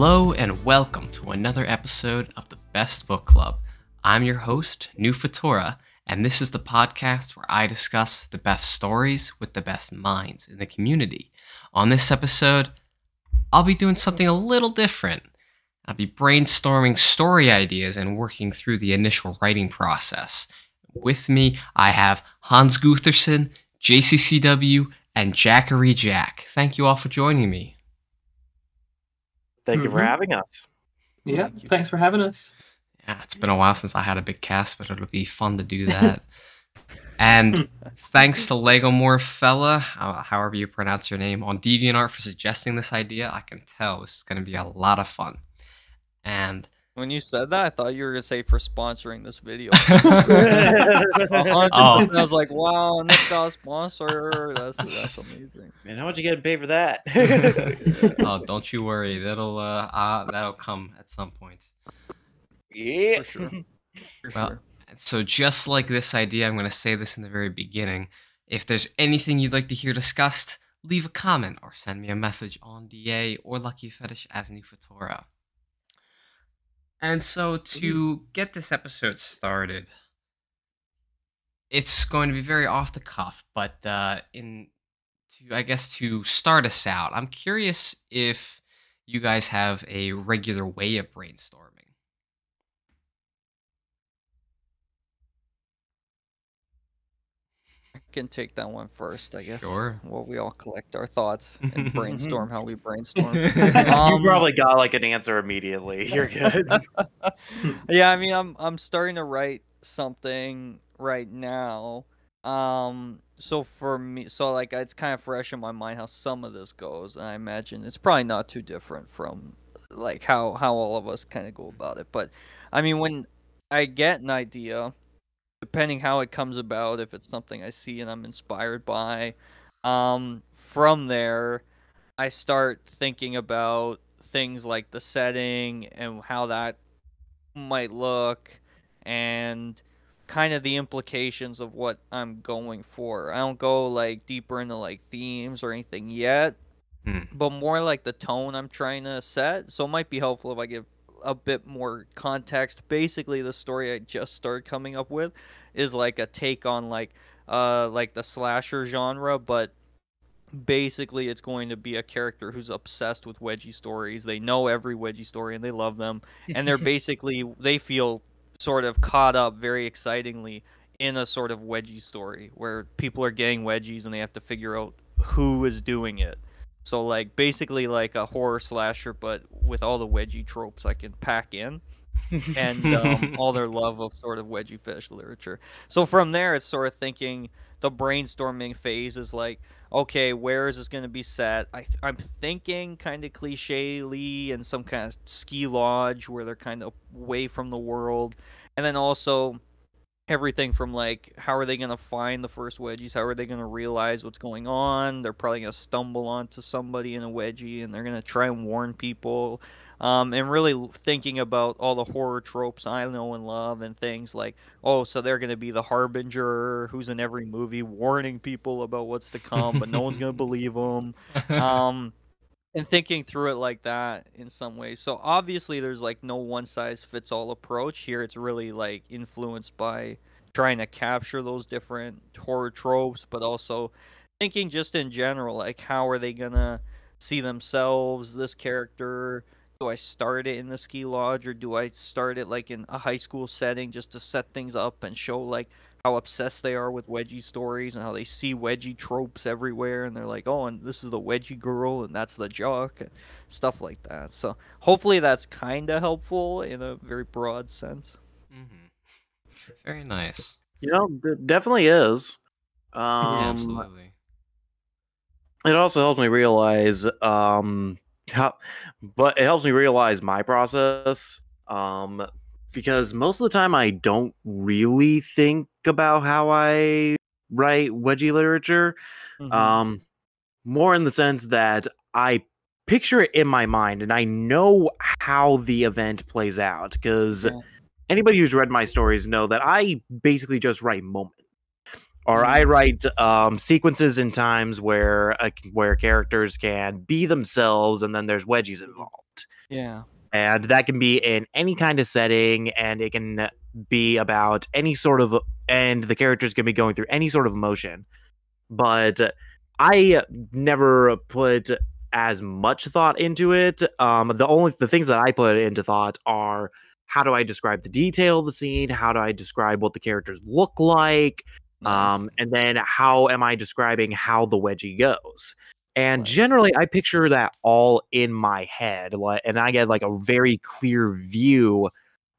Hello and welcome to another episode of the Best Book Club. I'm your host, New Fatora, and this is the podcast where I discuss the best stories with the best minds in the community. On this episode, I'll be doing something a little different. I'll be brainstorming story ideas and working through the initial writing process. With me, I have Hans Gutherson, JCCW, and JackereJack. Thank you all for joining me. Thank you for having us. Yeah, thanks for having us. Yeah, it's been a while since I had a big cast, but it'll be fun to do that. And thanks to Lego Morfella, however you pronounce your name, on DeviantArt for suggesting this idea. I can tell this is going to be a lot of fun. And when you said that, I thought you were going to say for sponsoring this video. I was like, wow, Nick got a sponsor. That's amazing. Man, how much you getting paid for that? Oh, don't you worry. That'll come at some point. Yeah. For sure. Well, so just like this idea, I'm going to say this in the very beginning. If there's anything you'd like to hear discussed, leave a comment or send me a message on DA or Lucky Fetish as New Fatora. And so to get this episode started, it's going to be very off the cuff, but to start us out, I'm curious if you guys have a regular way of brainstorming. I can take that one first, I guess. Sure. Well, we all collect our thoughts and brainstorm how we brainstorm. You probably got like an answer immediately. You're good. Yeah, I mean, I'm starting to write something right now. So for me, like it's kind of fresh in my mind how some of this goes, and I imagine it's probably not too different from like how all of us kind of go about it. But I mean, when I get an idea, depending how it comes about, if it's something I see and I'm inspired by, from there, I start thinking about things like the setting and how that might look and kind of the implications of what I'm going for. I don't go like deeper into like themes or anything yet, but more like the tone I'm trying to set. So it might be helpful if I give a bit more context. Basically, the story I just started coming up with is like a take on like the slasher genre, but basically it's going to be a character who's obsessed with wedgie stories. They know every wedgie story and they love them, and they feel sort of caught up very excitingly in a sort of wedgie story where people are getting wedgies and they have to figure out who is doing it. So like basically like a horror slasher, but with all the wedgie tropes I can pack in, and all their love of sort of wedgie fetish literature. So from there, it's sort of thinking the brainstorming phase is like, okay, where is this going to be set? I'm thinking kind of cliche-y in some kind of ski lodge where they're kind of away from the world, and then also everything from like how are they going to find the first wedgies, how are they going to realize what's going on. They're probably going to stumble onto somebody in a wedgie and they're going to try and warn people, and really thinking about all the horror tropes I know and love, and things like, oh, so they're going to be the harbinger who's in every movie warning people about what's to come, but no one's going to believe them. And thinking through it like that in some ways. So obviously there's like no one size fits all approach here. It's really like influenced by trying to capture those different horror tropes, but also thinking just in general, like how are they gonna see themselves, this character? Do I start it in the ski lodge, or do I start it like in a high school setting just to set things up and show like how obsessed they are with wedgie stories and how they see wedgie tropes everywhere, and they're like, oh, and this is the wedgie girl and that's the jock, and stuff like that. So hopefully that's kind of helpful in a very broad sense. Very nice. You know, it definitely is. Yeah, absolutely. It also helps me realize but it helps me realize my process, because most of the time I don't really think about how I write wedgie literature. More in the sense that I picture it in my mind and I know how the event plays out, because anybody who's read my stories know that I basically just write moments. Or I write sequences in times where characters can be themselves, and then there's wedgies involved. Yeah. And that can be in any kind of setting, and it can be about any sort of, and the characters can be going through any sort of emotion. But I never put as much thought into it. The things that I put into thought are, how do I describe the detail of the scene? How do I describe what the characters look like? Nice. And then how am I describing how the wedgie goes? And Right. generally, I picture that all in my head, and I get like a very clear view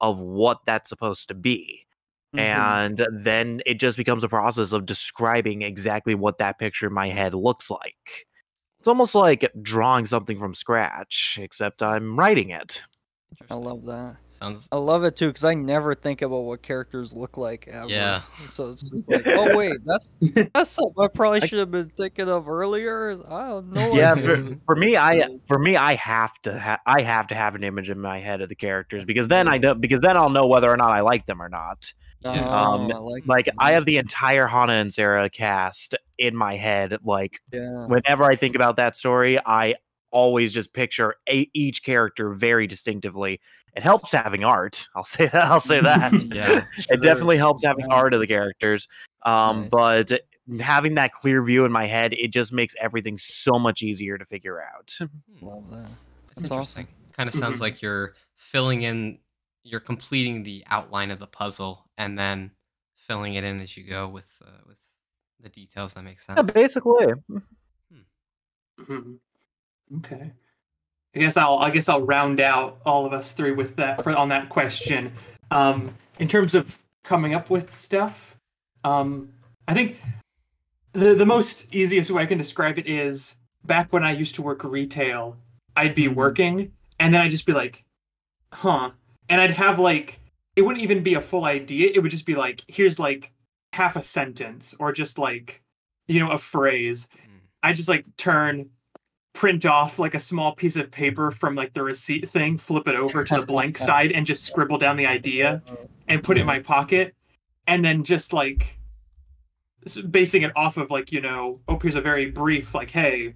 of what that's supposed to be. And then it just becomes a process of describing exactly what that picture in my head looks like. It's almost like drawing something from scratch, except I'm writing it. I love that. Sounds. I love it too, because I never think about what characters look like ever. Yeah. So it's just like, oh wait, that's something I probably should have been thinking of earlier. I don't know. Yeah, for me, I have to have an image in my head of the characters, because then I'll know whether or not I like them or not. Yeah. I have the entire Hana and Sarah cast in my head. Like, Yeah. whenever I think about that story, I always just picture each character very distinctively. It helps having art. I'll say that. Yeah. It definitely helps having art of the characters. Nice. But having that clear view in my head, it just makes everything so much easier to figure out. Love that. That's awesome. interesting. Kind of sounds like you're completing the outline of the puzzle and then filling it in as you go with the details. That makes sense. Yeah, basically. Okay. I guess I'll round out all of us three with that on that question. In terms of coming up with stuff, I think the most easiest way I can describe it is, back when I used to work retail, I'd be working and then I'd just be like, huh. And I'd have like, it wouldn't even be a full idea. It would just be like, here's like half a sentence or just like, a phrase. I just like print off like a small piece of paper from like the receipt thing, flip it over to the blank side and just scribble down the idea and put it in my pocket. And then just like basing it off of like, here's a very brief, like, hey,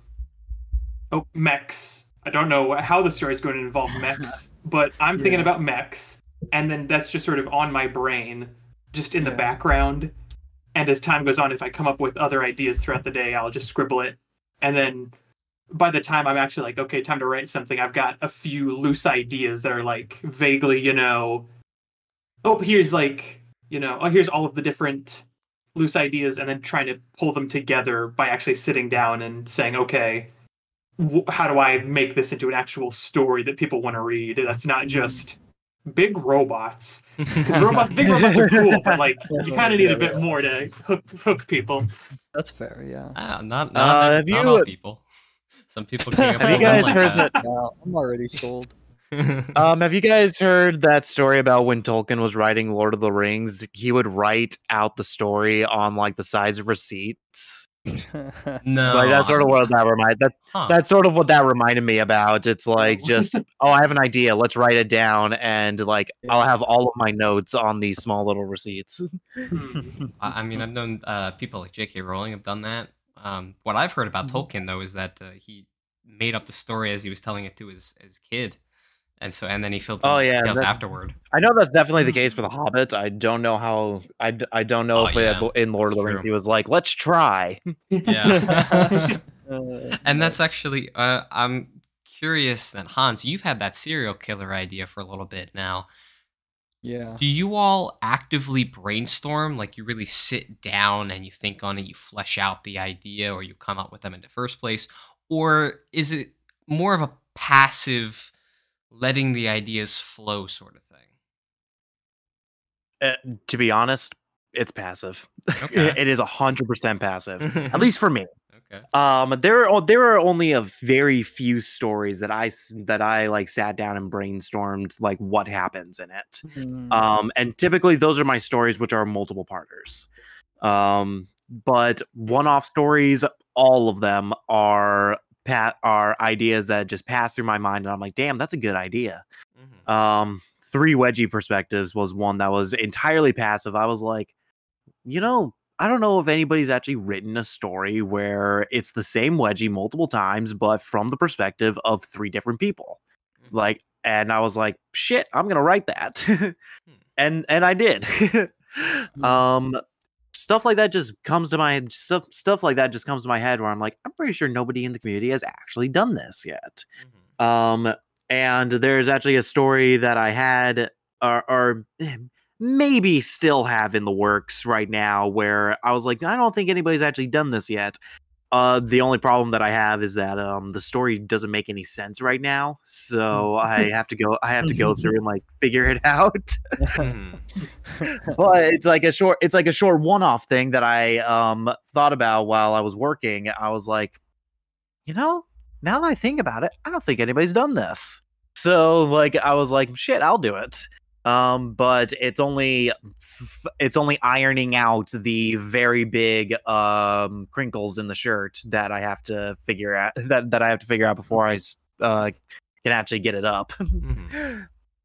mechs. I don't know how the story is going to involve mechs, but I'm thinking about mechs. And then that's just sort of on my brain, just in the background. And as time goes on, if I come up with other ideas throughout the day, I'll just scribble it. And then by the time I'm actually like, okay, time to write something, I've got a few loose ideas that are like vaguely, here's like, here's all of the different loose ideas, and then trying to pull them together by actually sitting down and saying, okay, how do I make this into an actual story that people want to read? That's not just big robots. Because big robots are cool, but like you kind of need a bit more to hook people. That's fair, yeah. Not all people. Some people can't. Have you guys heard that? I'm already sold. Have you guys heard that story about when Tolkien was writing Lord of the Rings? He would write out the story on like the sides of receipts. No, like that's sort of what that reminded. That's sort of what that reminded me about. It's like just, I have an idea. Let's write it down, and like I'll have all of my notes on these small little receipts. I mean, I've known people like J.K. Rowling have done that. What I've heard about Tolkien though is that he made up the story as he was telling it to his kid. And then he filled the details afterward. I know that's definitely the case for The Hobbit. I don't know how. I don't know if in Lord of the Rings he was like, "Let's try." Yeah. And that's actually. I'm curious that Hans, you've had that serial killer idea for a little bit now. Yeah. Do you all actively brainstorm? Like you really sit down and you think on it, you flesh out the idea, or you come up with them in the first place, or is it more of a passive, letting the ideas flow sort of thing? To be honest, it's passive. Okay. It is 100% passive, at least for me. Okay. There are only a very few stories that I like sat down and brainstormed like what happens in it. And typically those are my stories, which are multiple parters. But one-off stories, all of them are ideas that just pass through my mind, and I'm like, damn, that's a good idea. Three Wedgie Perspectives was one that was entirely passive. I was like, I don't know if anybody's actually written a story where it's the same Wedgie multiple times, but from the perspective of three different people. Like, and I was like, shit, I'm gonna write that. and I did. Stuff like that just comes to my stuff like that just comes to my head where I'm like, I'm pretty sure nobody in the community has actually done this yet. And there's actually a story that I had or maybe still have in the works right now where I was like, I don't think anybody's actually done this yet. The only problem that I have is that the story doesn't make any sense right now, so I have to go through and like figure it out. But it's like a short one-off thing that I thought about while I was working. I was like, now that I think about it, I don't think anybody's done this. So like I was like, shit, I'll do it. But it's only ironing out the very big crinkles in the shirt that I have to figure out that I have to figure out before I can actually get it up.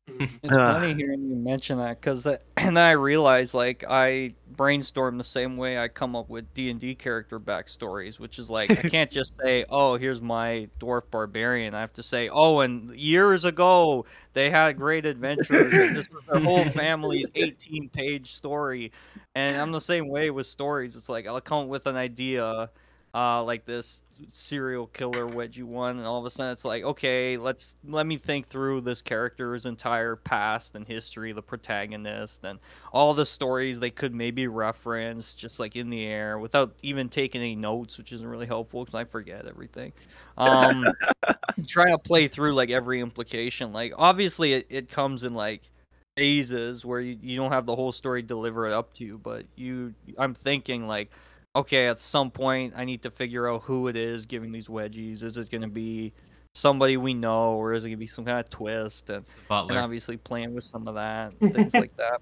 It's funny hearing you mention that, because and I realized, like, I brainstorm the same way I come up with D&D character backstories, which is like, I can't just say, oh, here's my dwarf barbarian. I have to say, oh, and years ago they had great adventures, and this was their whole family's 18-page story. And I'm the same way with stories. It's like, I'll come up with an idea, like this serial killer wedgie one, and all of a sudden it's like, okay, let me think through this character's entire past and history, the protagonist, and all the stories they could maybe reference, just like in the air, without even taking any notes, which isn't really helpful because I forget everything. Trying to play through like every implication. Like obviously it comes in like phases where you don't have the whole story deliver it up to you, but I'm thinking like, okay, at some point I need to figure out who it is giving these wedgies. Is it going to be somebody we know, or is it going to be some kind of twist? And obviously playing with some of that, things like that.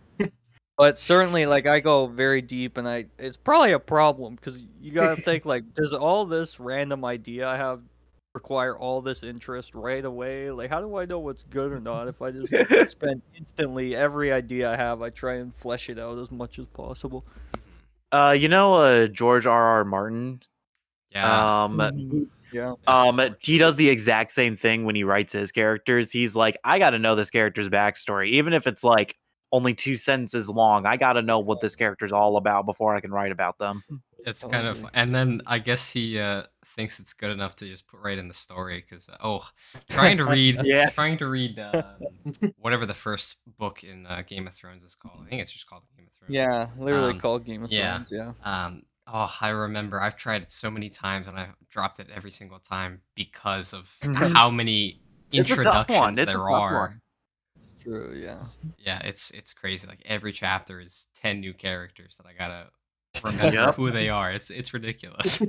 But certainly, like, I go very deep, and it's probably a problem, because you got to think, like, does all this random idea I have require all this interest right away? Like, how do I know what's good or not if I just spend instantly every idea I have, I try and flesh it out as much as possible? George R.R. Martin. Yeah. He does the exact same thing when he writes his characters. He's like, I got to know this character's backstory, even if it's like only 2 sentences long. I got to know what this character's all about before I can write about them. It's kind of, and then I guess he thinks it's good enough to just put right in the story, because trying to read whatever the first book in Game of Thrones is called. I think it's just called Game of Thrones. Yeah, literally called Game of Thrones. Yeah. I remember I've tried it so many times, and I dropped it every single time because of how many introductions there are. It's true. Yeah. Yeah, it's crazy. Like every chapter is 10 new characters that I gotta remember who they are. It's ridiculous.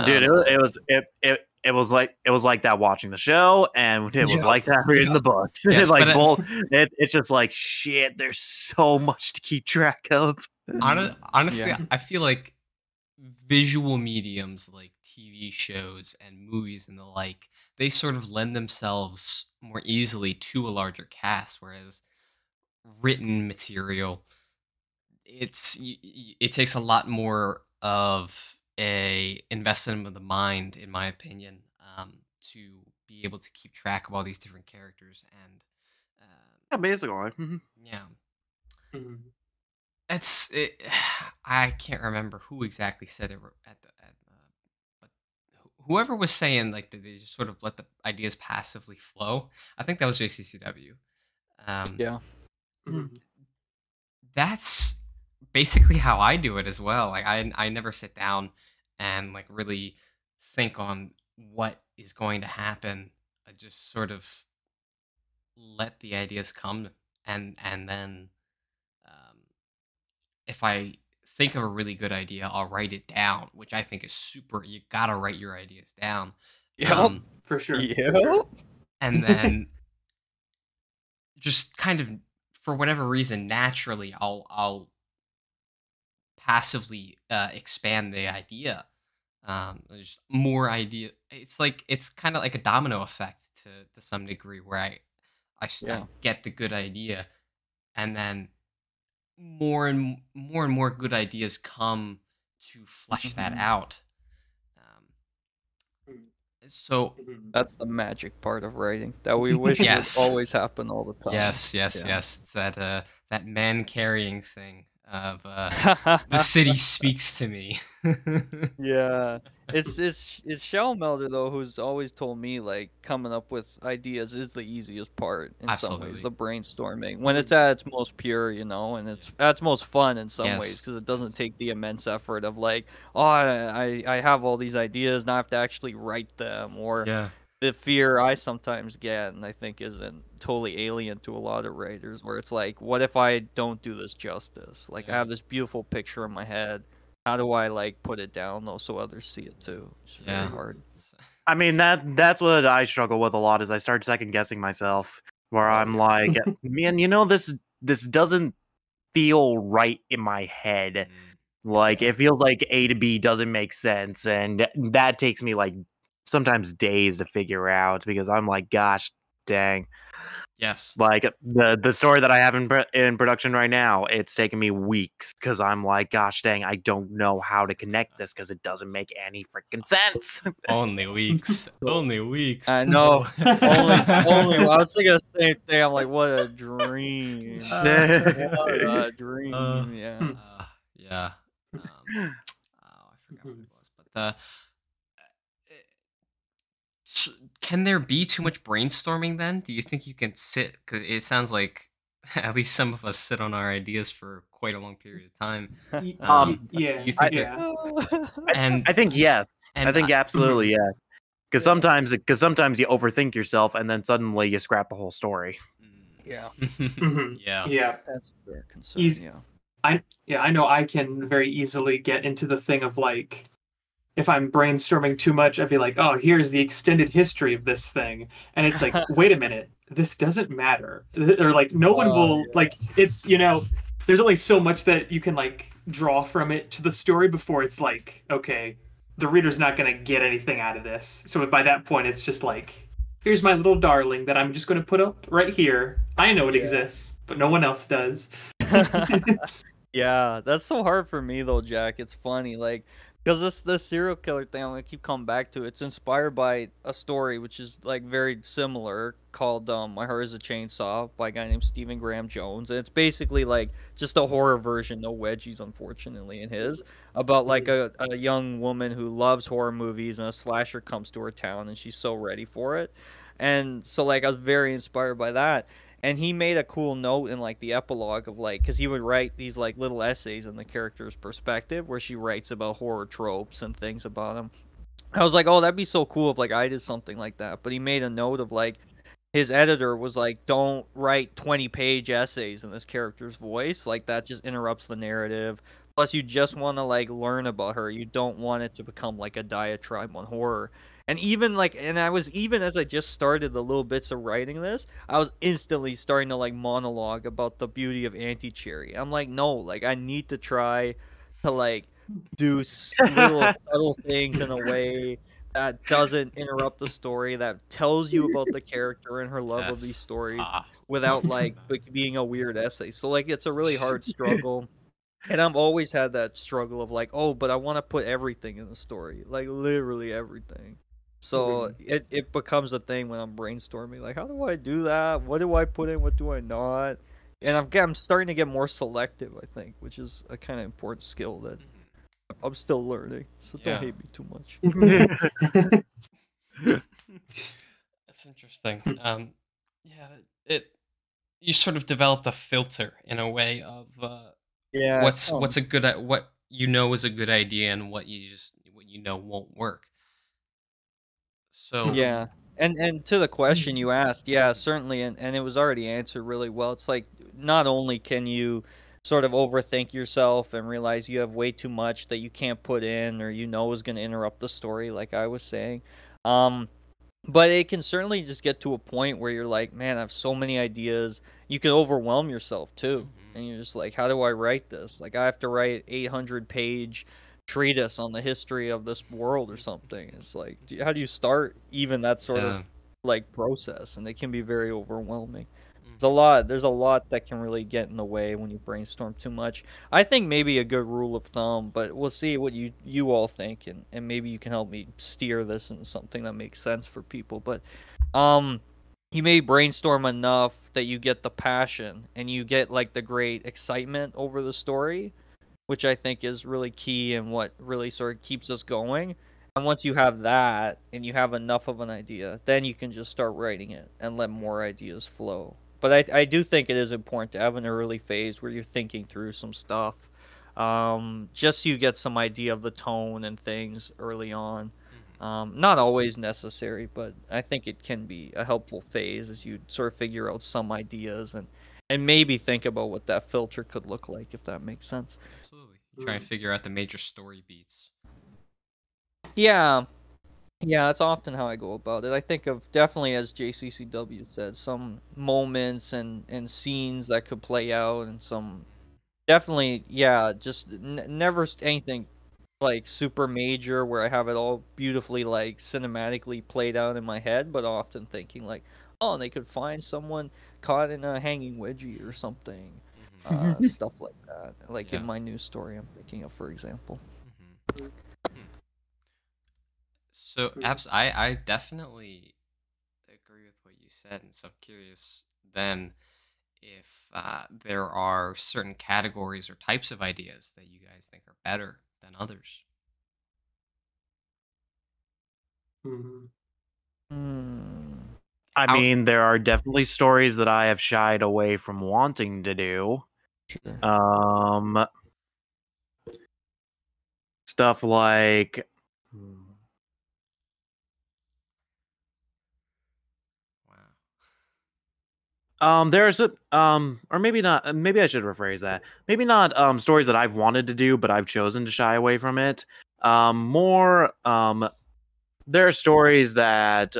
Dude, it was like that watching the show, and it was like that reading the books. Yes, it's just like shit. There's so much to keep track of. Honestly, I feel like visual mediums like TV shows and movies and the like, they sort of lend themselves more easily to a larger cast, whereas written material, it takes a lot more of a investment of the mind, in my opinion, to be able to keep track of all these different characters. And yeah, basically. Yeah. I can't remember who exactly said it but whoever was saying like that they just sort of let the ideas passively flow. I think that was JCCW. Yeah. That's basically how I do it as well. Like I never sit down and like really think on what is going to happen. I just sort of let the ideas come, and then if I think of a really good idea, I'll write it down, which I think is super. You gotta write your ideas down. For sure. Yeah. And then just kind of, for whatever reason, naturally, I'll passively expand the idea. There's more idea. It's kind of like a domino effect to some degree, where I get the good idea, and then more and more good ideas come to flesh that out. So That's the magic part of writing that we wish Yes. would always happen all the time. yes, yes, Yeah. yes. It's that man carrying thing of the city speaks to me. Yeah, it's Shell Melder though, who's always told me like coming up with ideas is the easiest part in some ways, Absolutely. the brainstorming when it's at its most pure, you know, and it's at its most fun in some ways Yes. because it doesn't take the immense effort of like, oh, I have all these ideas, now I have to actually write them, or Yeah. the fear I sometimes get, and I think isn't totally alien to a lot of writers, where it's like, what if I don't do this justice? Like, I Yeah. have this beautiful picture in my head. How do I like put it down though so others see it too? It's very Yeah. hard. I mean that's what I struggle with a lot is I start second guessing myself where Oh, I'm yeah. like, man, this doesn't feel right in my head. Like Yeah. it feels like A to B doesn't make sense, and that takes me like sometimes days to figure out because I'm like, gosh, dang. Yes. Like the story that I have in production right now, it's taking me weeks because I'm like, gosh, dang, I don't know how to connect this because it doesn't make any freaking sense. Only weeks. Only weeks. I know. only. I was thinking the same thing. I'm like, what a dream. What a dream. Yeah. Yeah. Oh, I forgot what it was, but can there be too much brainstorming then? Do you think you can sit? Because it sounds like at least some of us sit on our ideas for quite a long period of time. Yeah. Do you think Yeah. and I think yes. and I think absolutely yes. Because sometimes you overthink yourself and then suddenly you scrap the whole story. Yeah. Yeah. Yeah. That's a fair concern. Easy. Yeah. I know I can very easily get into the thing of like, if I'm brainstorming too much, I'd be like, oh, here's the extended history of this thing. And it's like, wait a minute, this doesn't matter. Or like, no one will, like, it's, there's only so much that you can like draw from it to the story before it's like, okay, the reader's not going to get anything out of this. So by that point, it's just like, here's my little darling that I'm just going to put up right here. I know it exists, but no one else does. Yeah, that's so hard for me though, Jack. It's funny, like, because this serial killer thing, I'm gonna keep coming back to. It's inspired by a story which is like very similar, called "My Heart Is a Chainsaw" by a guy named Stephen Graham Jones, and it's basically like just a horror version, no wedgies, unfortunately, in his, about like a young woman who loves horror movies, and a slasher comes to her town, and she's so ready for it, and so like I was very inspired by that. And he made a cool note in like the epilogue of like, because he would write these like little essays in the character's perspective where she writes about horror tropes and things about them. I was like, oh, that'd be so cool if like I did something like that. But he made a note of like, his editor was like, don't write 20-page essays in this character's voice. Like that just interrupts the narrative. Plus, you just want to like learn about her. You don't want it to become like a diatribe on horror. And even like, and I was, even as I just started the little bits of writing this, I was instantly starting to like monologue about the beauty of Anti-Cherry. I'm like, no, like I need to try to like do little subtle things in a way that doesn't interrupt the story, that tells you about the character and her love of these stories without like being a weird essay. So like, it's a really hard struggle. And I've always had that struggle of like, oh, but I want to put everything in the story, like literally everything. So it becomes a thing when I'm brainstorming, like, how do I do that? What do I put in? What do I not? And I'm starting to get more selective, I think, which is a kind of important skill that I'm still learning. So don't hate me too much. That's interesting. You sort of developed a filter in a way of what's a good what is a good idea and what won't work. So yeah, and to the question you asked, yeah, certainly, and it was already answered really well. It's like, not only can you sort of overthink yourself and realize you have way too much that you can't put in or is going to interrupt the story, like I was saying, but it can certainly just get to a point where you're like, man, I have so many ideas. You can overwhelm yourself too, and you're just like, how do I write this? Like, I have to write 800-page treatise on the history of this world or something. It's like, how do you start even that sort of like process? And it can be very overwhelming. There's a lot that can really get in the way when you brainstorm too much. I think maybe a good rule of thumb, but we'll see what you all think, and maybe you can help me steer this into something that makes sense for people. But you may brainstorm enough that you get the passion and you get like the great excitement over the story, which I think is really key and what really sort of keeps us going. And once you have that and you have enough of an idea, then you can just start writing it and let more ideas flow. But I do think it is important to have an early phase where you're thinking through some stuff, just so you get some idea of the tone and things early on. Not always necessary, but I think it can be a helpful phase as you sort of figure out some ideas and maybe think about what that filter could look like, if that makes sense. Absolutely. You try and figure out the major story beats. Yeah. Yeah, that's often how I go about it. I think of definitely, as JCCW said, some moments and scenes that could play out, and some definitely, yeah, just never anything like super major where I have it all beautifully like cinematically played out in my head, but often thinking like, oh, they could find someone caught in a hanging wedgie or something, stuff like that. Like in my news story, I'm thinking of, for example. So, I definitely agree with what you said, and so I'm curious then if there are certain categories or types of ideas that you guys think are better than others. I mean, there are definitely stories that I have shied away from wanting to do. Sure. Stuff like there's a or maybe not, maybe I should rephrase that. Maybe not stories that I've wanted to do, but I've chosen to shy away from it. More there are stories that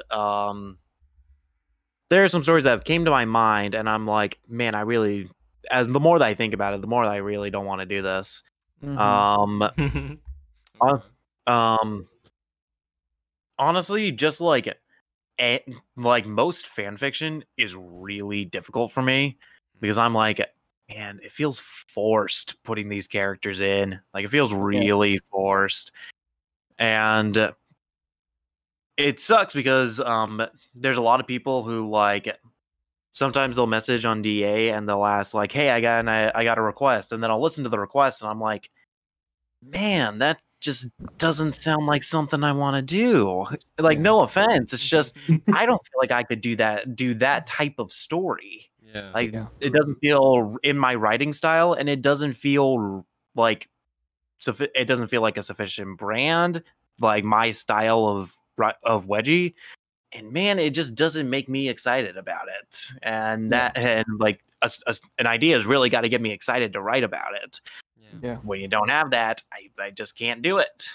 there are some stories that have came to my mind, and I'm like, man, I really, as the more that I think about it, the more that I really don't want to do this. Honestly, just like most fan fiction is really difficult for me because I'm like, man, it feels forced putting these characters in. Like, it feels really forced, and it sucks because there's a lot of people who like sometimes they'll message on DA and they'll ask like, hey, I got a request, and then I'll listen to the request and I'm like, man, that just doesn't sound like something I want to do. Like, no offense, it's just I don't feel like I could do that type of story. Like, it doesn't feel in my writing style, and it doesn't feel like a sufficient brand, like my style of Wedgie. And man, it just doesn't make me excited about it. And an idea has really got to get me excited to write about it. When you don't have that, I just can't do it.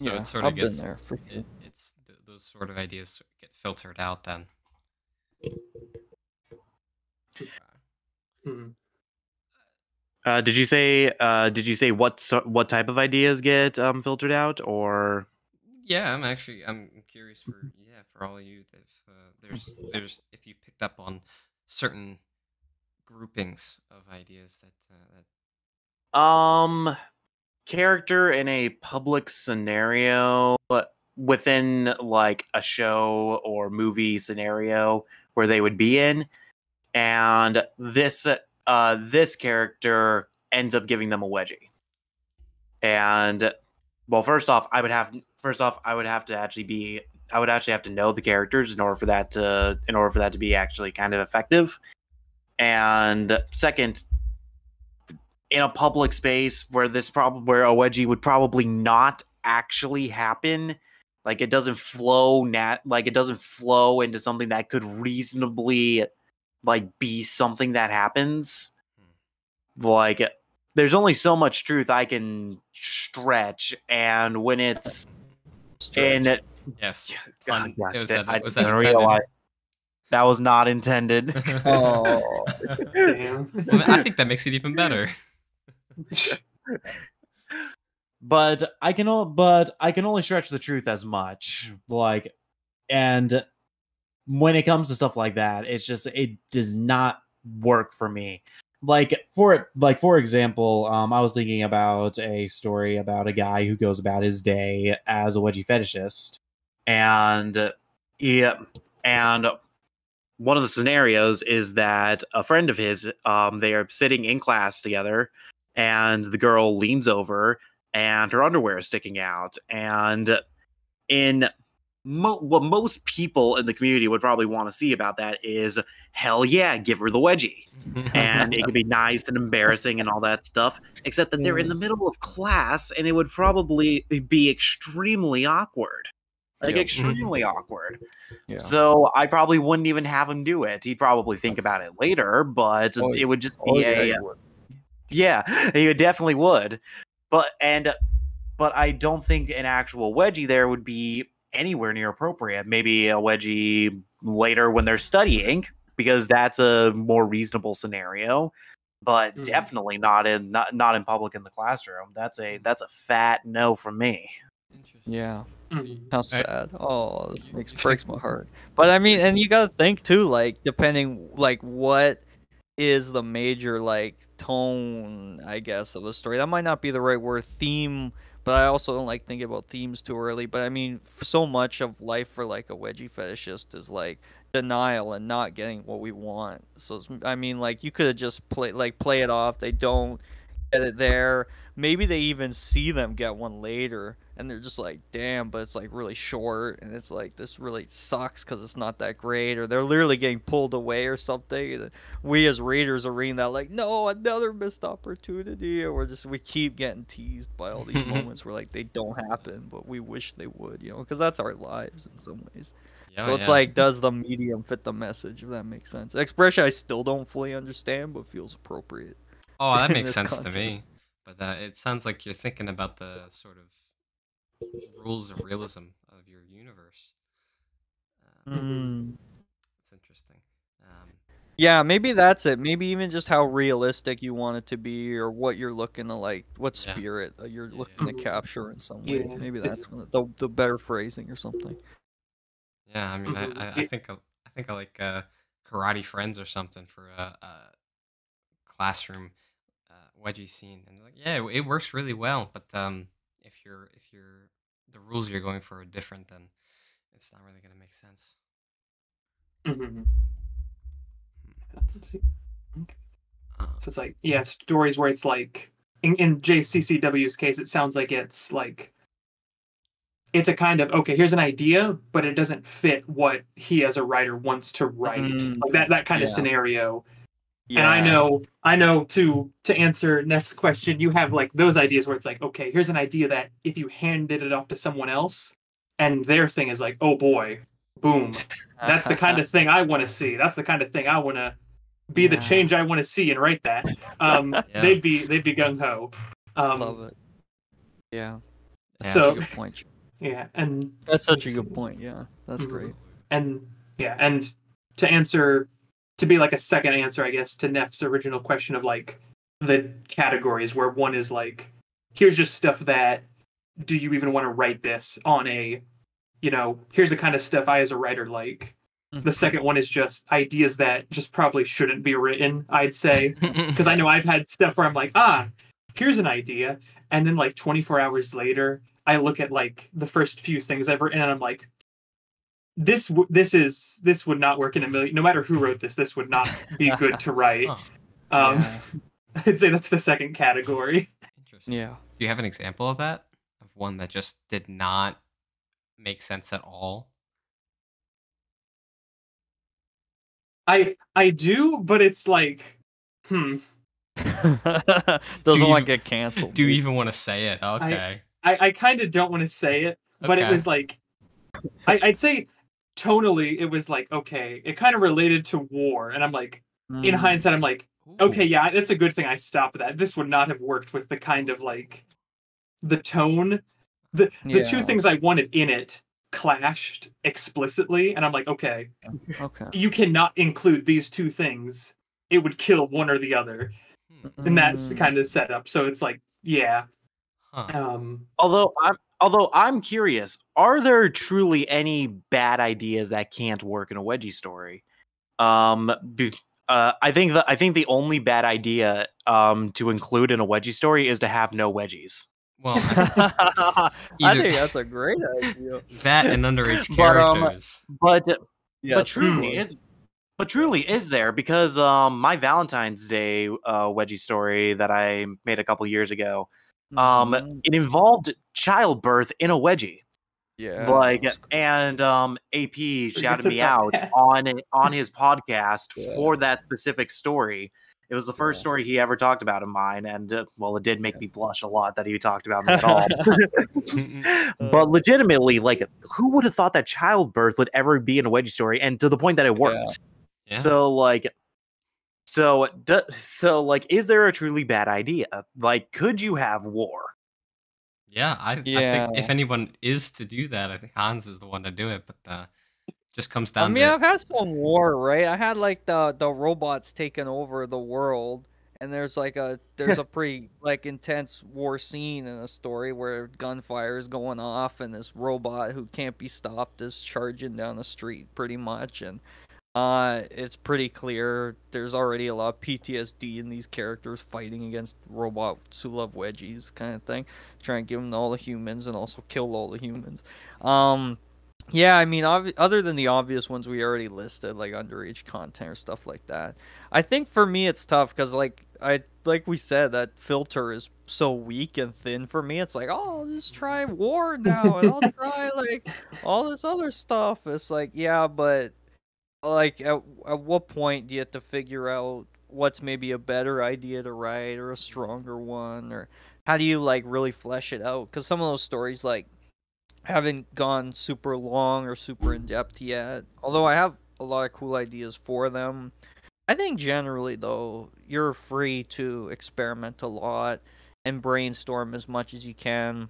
So it sort of gets been there for sure. It's those sort of ideas get filtered out then. Did you say what type of ideas get filtered out, or? Yeah, I'm curious for all of you if there's if you picked up on certain groupings of ideas that character in a public scenario within like a show or movie scenario where they would be in, and this character ends up giving them a wedgie. And well, first off, I would have to actually have to know the characters in order for that to be actually kind of effective. And second, in a public space where a wedgie would probably not actually happen, like it doesn't flow into something that could reasonably like be something that happens. Like, there's only so much truth I can stretch, and when it's in yes, God, I realize that was not intended. Oh, Damn. Well, I think that makes it even better. But I can only stretch the truth as much. Like, and when it comes to stuff like that, it's just it does not work for me. For example, I was thinking about a story about a guy who goes about his day as a wedgie fetishist, and and one of the scenarios is that a friend of his, they are sitting in class together, and the girl leans over, and her underwear is sticking out, and in what most people in the community would probably want to see about that is, hell yeah, give her the wedgie. And it could be nice and embarrassing and all that stuff, except that they're in the middle of class and it would probably be extremely awkward. Extremely awkward. Yeah. So I probably wouldn't even have him do it. He'd probably think about it later, but it would just be yeah, he definitely would. But I don't think an actual wedgie there would be anywhere near appropriate. Maybe a wedgie later when they're studying, because that's a more reasonable scenario. But definitely not in public in the classroom. That's a fat no from me. Yeah. How sad. Oh, this breaks my heart. But I mean, and you gotta think too, like, depending, like, what is the major, like, tone, I guess, of the story. That might not be the right word, theme, but I also don't like thinking about themes too early. But I mean, so much of life for, like, a wedgie fetishist is, like, denial and not getting what we want. So, I mean, like, you could have just play it off. They don't get it there. Maybe they even see them get one later, and they're just like, damn, but it's like really short, and it's like, this really sucks because it's not that great, or they're literally getting pulled away or something. And we as readers are reading that like, no, another missed opportunity, or we keep getting teased by all these moments where like they don't happen, but we wish they would, you know, because that's our lives in some ways. So it's like, does the medium fit the message, if that makes sense? Expression I still don't fully understand, but feels appropriate. Oh, that makes sense to me. But it sounds like you're thinking about the sort of rules of realism of your universe. It's interesting. Yeah, maybe that's it. Maybe even just how realistic you want it to be, or what you're looking to, like, what spirit you're looking to capture in some ways. Maybe that's the better phrasing or something. Yeah, I mean, I think I like Karate Friends or something for a classroom wedgie scene, and like, yeah, it works really well. But if the rules you're going for are different, then it's not really gonna make sense. So it's like, yeah, stories where it's like, in JCCW's case, it sounds like it's like, it's a kind of, okay, here's an idea, but it doesn't fit what he as a writer wants to write. Like that kind of scenario. Yeah. And I know to answer Neff's question, you have like those ideas where it's like, okay, here's an idea that if you handed it off to someone else and their thing is like, oh boy, boom, that's the kind of thing I want to see. That's the kind of thing I want to be the change I want to see and write that. They'd be gung ho. Love it. Yeah. So that's a good point. Yeah, and that's such a good point. Yeah, that's great. And to be like a second answer, I guess, to Neff's original question of like the categories, where one is like, here's just stuff that, do you even want to write this on a, you know, here's the kind of stuff I as a writer like. The second one is just ideas that just probably shouldn't be written, I'd say. Because I know I've had stuff where I'm like, here's an idea. And then like 24 hours later, I look at like the first few things I've written and I'm like, this would not work in a million. No matter who wrote this would not be good to write. I'd say that's the second category. Interesting. Yeah. Do you have an example of that? Of one that just did not make sense at all? I do, but it's like, doesn't want to get canceled. Do you even want to say it? Okay. I kind of don't want to say it, but it was like, I'd say tonally it was like, okay, it kind of related to war, and I'm like, in hindsight, I'm like, okay, yeah, it's a good thing I stopped that. This would not have worked with the kind of like the tone, the two things I wanted in it clashed explicitly, and I'm like, okay, you cannot include these two things. It would kill one or the other, and that's kind of set up. So it's like, yeah. Although I'm curious, are there truly any bad ideas that can't work in a wedgie story? I think the only bad idea to include in a wedgie story is to have no wedgies. Well, I either think that's a great idea. that and underage But, characters. But Yes, truly of is there, because my Valentine's Day wedgie story that I made a couple years ago, Mhm. it involved childbirth in a wedgie. Yeah. Like, that's cool. and AP shouted Forget me about out that. on his podcast Yeah. for that specific story. It was the first Yeah. story he ever talked about of mine, and well, it did make me blush a lot that he talked about me at all. But legitimately, like, who would have thought that childbirth would ever be in a wedgie story, and to the point that it worked? Yeah. So like, is there a truly bad idea? Like, could you have war? Yeah, I Yeah. think if anyone is to do that, I think Hans is the one to do it. But just comes I down mean, to I've had some war, right? I had like the robots taking over the world, and there's a pretty like intense war scene in a story where gunfire is going off, and this robot who can't be stopped is charging down the street, pretty much, and it's pretty clear there's already a lot of PTSD in these characters fighting against robots who love wedgies, kind of thing, trying to give them to all the humans and also kill all the humans. Yeah, I mean, other than the obvious ones we already listed, like underage content or stuff like that, I think for me it's tough because, like we said, that filter is so weak and thin for me. It's like, oh, I'll just try war now, and I'll try like all this other stuff. It's like, yeah, but like at what point do you have to figure out what's maybe a better idea to write or a stronger one, or how do you like really flesh it out? Because some of those stories like haven't gone super long or super in depth yet. Although I have a lot of cool ideas for them. I think generally though, you're free to experiment a lot and brainstorm as much as you can.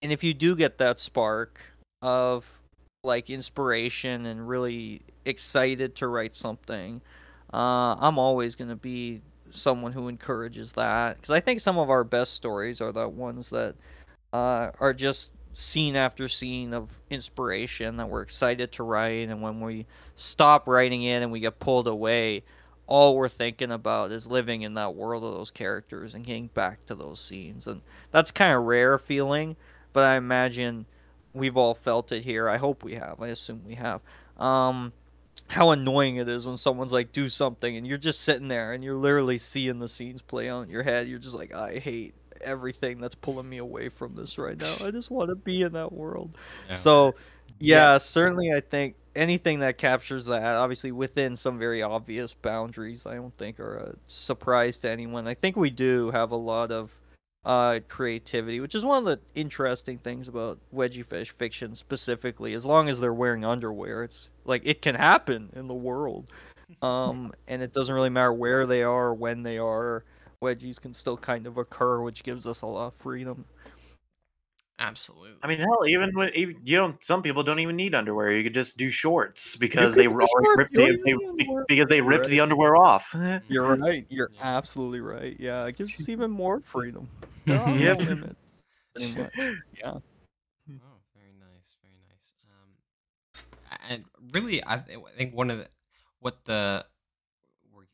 And if you do get that spark of like inspiration and really excited to write something, I'm always going to be someone who encourages that, because I think some of our best stories are the ones that are just scene after scene of inspiration that we're excited to write, and when we stop writing it and we get pulled away, all we're thinking about is living in that world of those characters and getting back to those scenes. And that's kind of rare feeling, but I imagine we've all felt it here. I hope we have. I assume we have. How annoying it is when someone's like, do something, and you're just sitting there and you're literally seeing the scenes play out in your head. You're just like, I hate everything that's pulling me away from this right now. I just want to be in that world. Yeah. So yeah, certainly I think anything that captures that, obviously within some very obvious boundaries, I don't think are a surprise to anyone. I think we do have a lot of creativity, which is one of the interesting things about wedgie fish fiction specifically. As long as they're wearing underwear, it's like it can happen in the world, and it doesn't really matter where they are or when they are. Wedgies can still kind of occur, which gives us a lot of freedom. absolutely. I mean, hell, even some people don't even need underwear. You could just do shorts because You they could do already shorts, ripped you don't even need underwear. because they ripped Right. the underwear off. You're right. You're absolutely right. Yeah, it gives us even more freedom. There are no Yep. limits, pretty much. Yeah. Oh, very nice, very nice. And really, I think what we're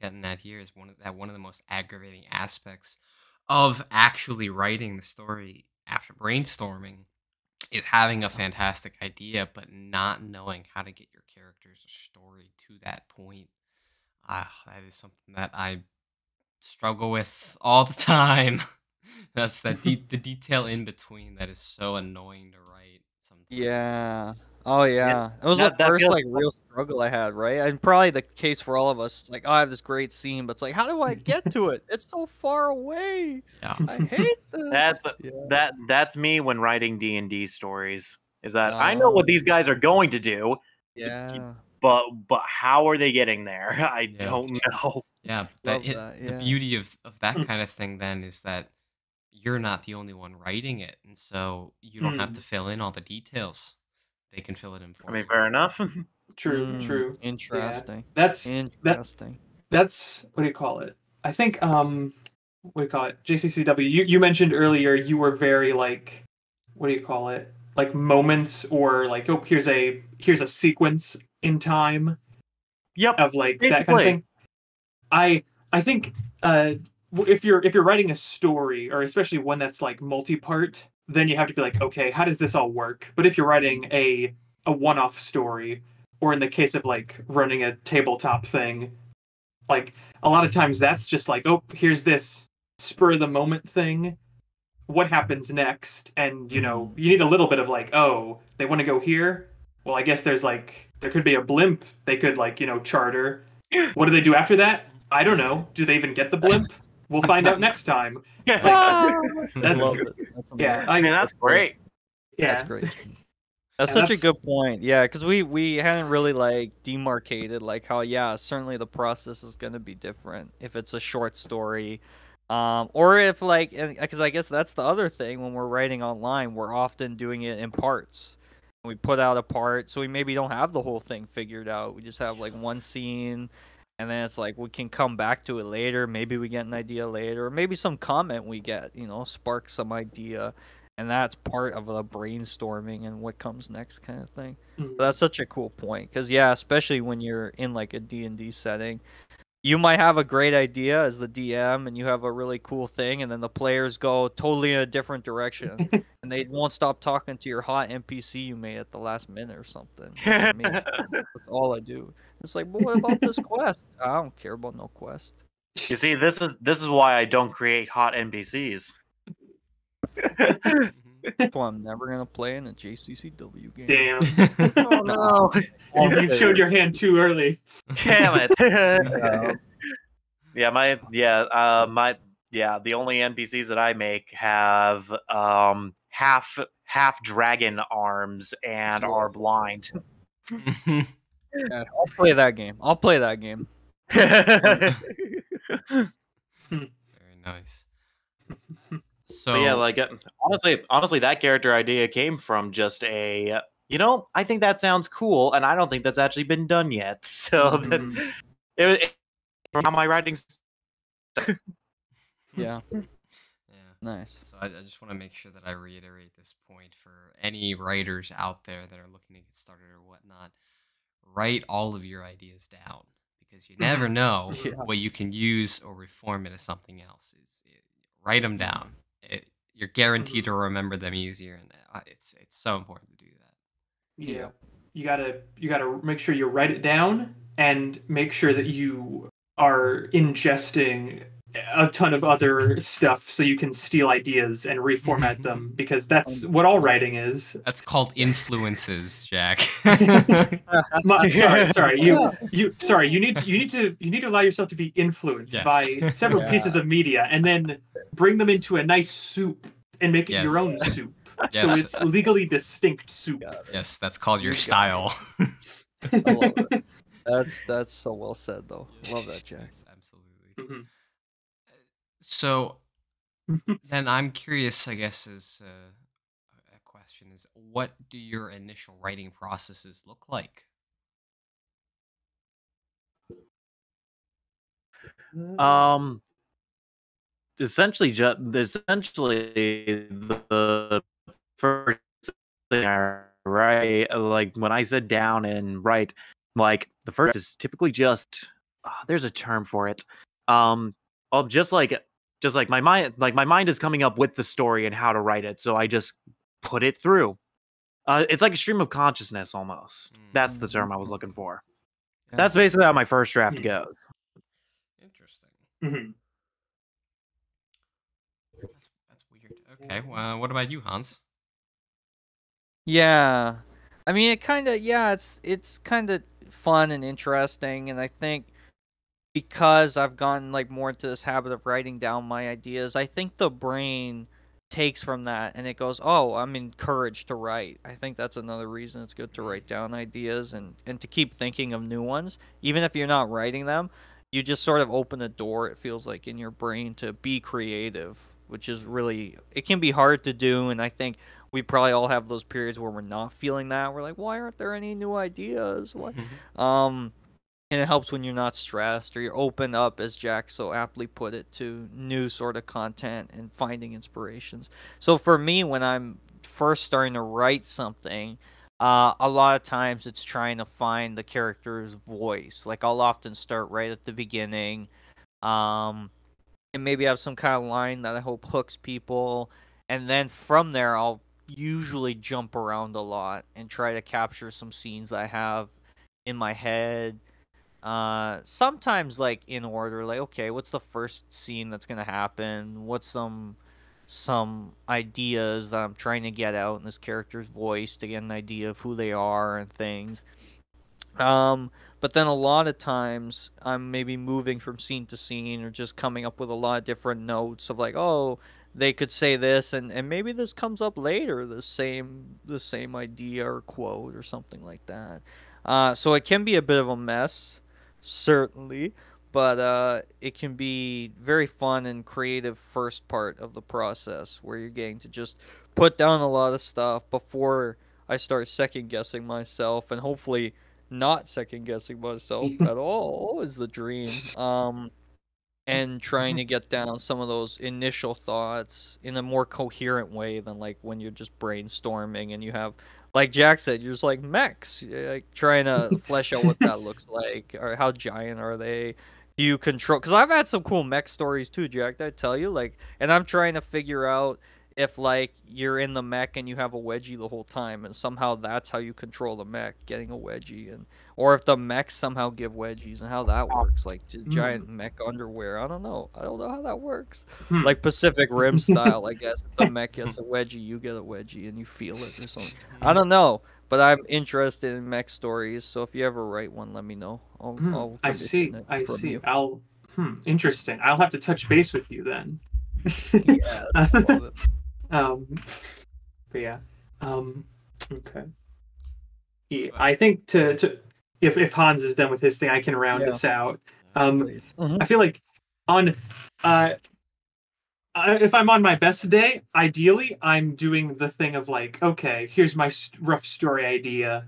getting at here is one of the most aggravating aspects of actually writing the story after brainstorming is having a fantastic idea but not knowing how to get your character's story to that point. That is something that I struggle with all the time. That's the detail in between that is so annoying to write sometimes. Yeah. Oh yeah. It was that the first feels- like real struggle I had, right? And probably the case for all of us. Like, oh, I have this great scene, but it's like, how do I get to it? It's so far away. Yeah. I hate this. That's me when writing D&D stories. Is that I know what these guys are going to do, Yeah. but how are they getting there? I don't know. Yeah, Love the that, beauty of that kind of thing then is that you're not the only one writing it, and so you don't have to fill in all the details. They can fill it in for I mean, you. fair enough. True. Interesting. That's Interesting. That's what do you call it? I think what do you call it? JCCW. You mentioned earlier you were very like, what do you call it? Like moments, or like, oh, here's a sequence in time Yep. of like that kind of Basically. thing. I think if you're writing a story, or especially one that's like multi-part, then you have to be like, okay, how does this all work? But if you're writing a one-off story, or in the case of like running a tabletop thing, like a lot of times that's just like, oh, here's this spur of the moment thing. What happens next? And you need a little bit of like, oh, they want to go here. Well, I guess there could be a blimp they could charter. What do they do after that? I don't know. Do they even get the blimp? We'll find out next time. Like, that's that's great. Yeah, that's great. That's such a good point. Yeah, because we hadn't really like demarcated like how certainly the process is going to be different if it's a short story, or if like, because I guess that's the other thing when we're writing online, we're often doing it in parts. We put out a part, so we maybe don't have the whole thing figured out. We just have like one scene, and then it's like we can come back to it later. Maybe we get an idea later, or maybe some comment we get, sparks some idea, and that's part of the brainstorming and what comes next kind of thing. So that's such a cool point, because especially when you're in like a D&D setting, you might have a great idea as the DM, and you have a really cool thing, and then the players go totally in a different direction, and they won't stop talking to your hot NPC you made at the last minute or something. That's all I do. It's like, but what about this quest? I don't care about no quest. You see, this is why I don't create hot NPCs. That's why I'm never gonna play in a JCCW game. Damn. Oh no! You showed your hand too early. Damn it! The only NPCs that I make have half dragon arms and are blind. I'll play that game. Very nice. So but yeah, like honestly, that character idea came from just I think that sounds cool, and I don't think that's actually been done yet. So it from how my writing's. Yeah. Nice. So I just want to make sure that I reiterate this point for any writers out there that are looking to get started or whatnot. Write all of your ideas down, because you never know what you can use or reform into something else. Write them down. You're guaranteed to remember them easier, and it's so important to do that. Yeah, you gotta make sure you write it down, and make sure that you are ingesting a ton of other stuff so you can steal ideas and reformat them, because that's what all writing is. That's called influences, Jack. Sorry. You need to allow yourself to be influenced by several pieces of media, and then bring them into a nice soup and make it your own soup. So it's legally distinct soup. Yes, that's called your style. I love it. That's so well said, though. Love that, Jack. Yes, absolutely. So then I'm curious, I guess, as a question is, what do your initial writing processes look like? Essentially the first thing I write, like when I sit down and write, like the first is typically just there's a term for it. Just like my mind is coming up with the story and how to write it, so I just put it through. It's like a stream of consciousness almost. That's the term I was looking for. Yeah. That's basically how my first draft goes. Interesting. That's weird. Okay, well, what about you, Hans? Yeah, I mean, it kind of it's kind of fun and interesting, and I think because I've gotten like more into this habit of writing down my ideas, I think the brain takes from that and it goes, oh, I'm encouraged to write. I think that's another reason it's good to write down ideas and to keep thinking of new ones. Even if you're not writing them, you just sort of open a door, it feels like, in your brain to be creative, which is really, it can be hard to do, and I think we probably all have those periods where we're not feeling that. We're like, why aren't there any new ideas? Why? And it helps when you're not stressed or you're open up, as Jack so aptly put it, to new sort of content and finding inspirations. So for me, when I'm first starting to write something, a lot of times it's trying to find the character's voice. Like I'll often start right at the beginning, and maybe have some kind of line that I hope hooks people, and then from there I'll usually jump around a lot and try to capture some scenes I have in my head. Sometimes like in order, like, okay, what's the first scene that's gonna happen? What's some ideas that I'm trying to get out in this character's voice to get an idea of who they are and things. But then a lot of times I'm maybe moving from scene to scene or just coming up with a lot of different notes of like, oh, they could say this, and maybe this comes up later, the same idea or quote or something like that. So it can be a bit of a mess, certainly, but it can be very fun and creative first part of the process where you're getting to just put down a lot of stuff before I start second guessing myself, and hopefully not second guessing myself at all is the dream. And trying to get down some of those initial thoughts in a more coherent way than like when you're just brainstorming and you have, like Jack said, you're just like mechs, like trying to flesh out what that looks like, or how giant are they? Do you control? Because I've had some cool mech stories too, Jack. Did I tell you? Like, and I'm trying to figure out if like you're in the mech and you have a wedgie the whole time, and somehow that's how you control the mech, getting a wedgie, and or if the mechs somehow give wedgies and how that works, like giant mech underwear. I don't know how that works. Like Pacific Rim style, I guess. If the mech gets a wedgie, you get a wedgie, and you feel it or something. I don't know, but I'm interested in mech stories. So if you ever write one, let me know. I'll I see. You. I'll. Interesting. I'll have to touch base with you then. Yeah, I love it. But yeah. Okay. Yeah, I think to if Hans is done with his thing, I can round us out. I feel like on if I'm on my best day, ideally I'm doing the thing of like, okay, here's my rough story idea,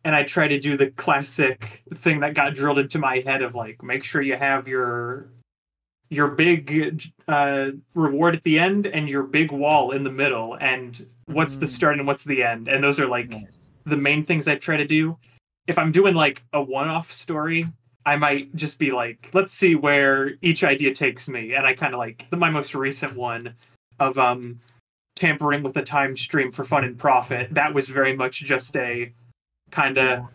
and I try to do the classic thing that got drilled into my head of like, make sure you have your big reward at the end and your big wall in the middle, and what's the start and what's the end, and those are like the main things I try to do. If I'm doing like a one-off story, I might just be like, let's see where each idea takes me, and I kind of like my most recent one of tampering with the time stream for fun and profit. That was very much just a kind of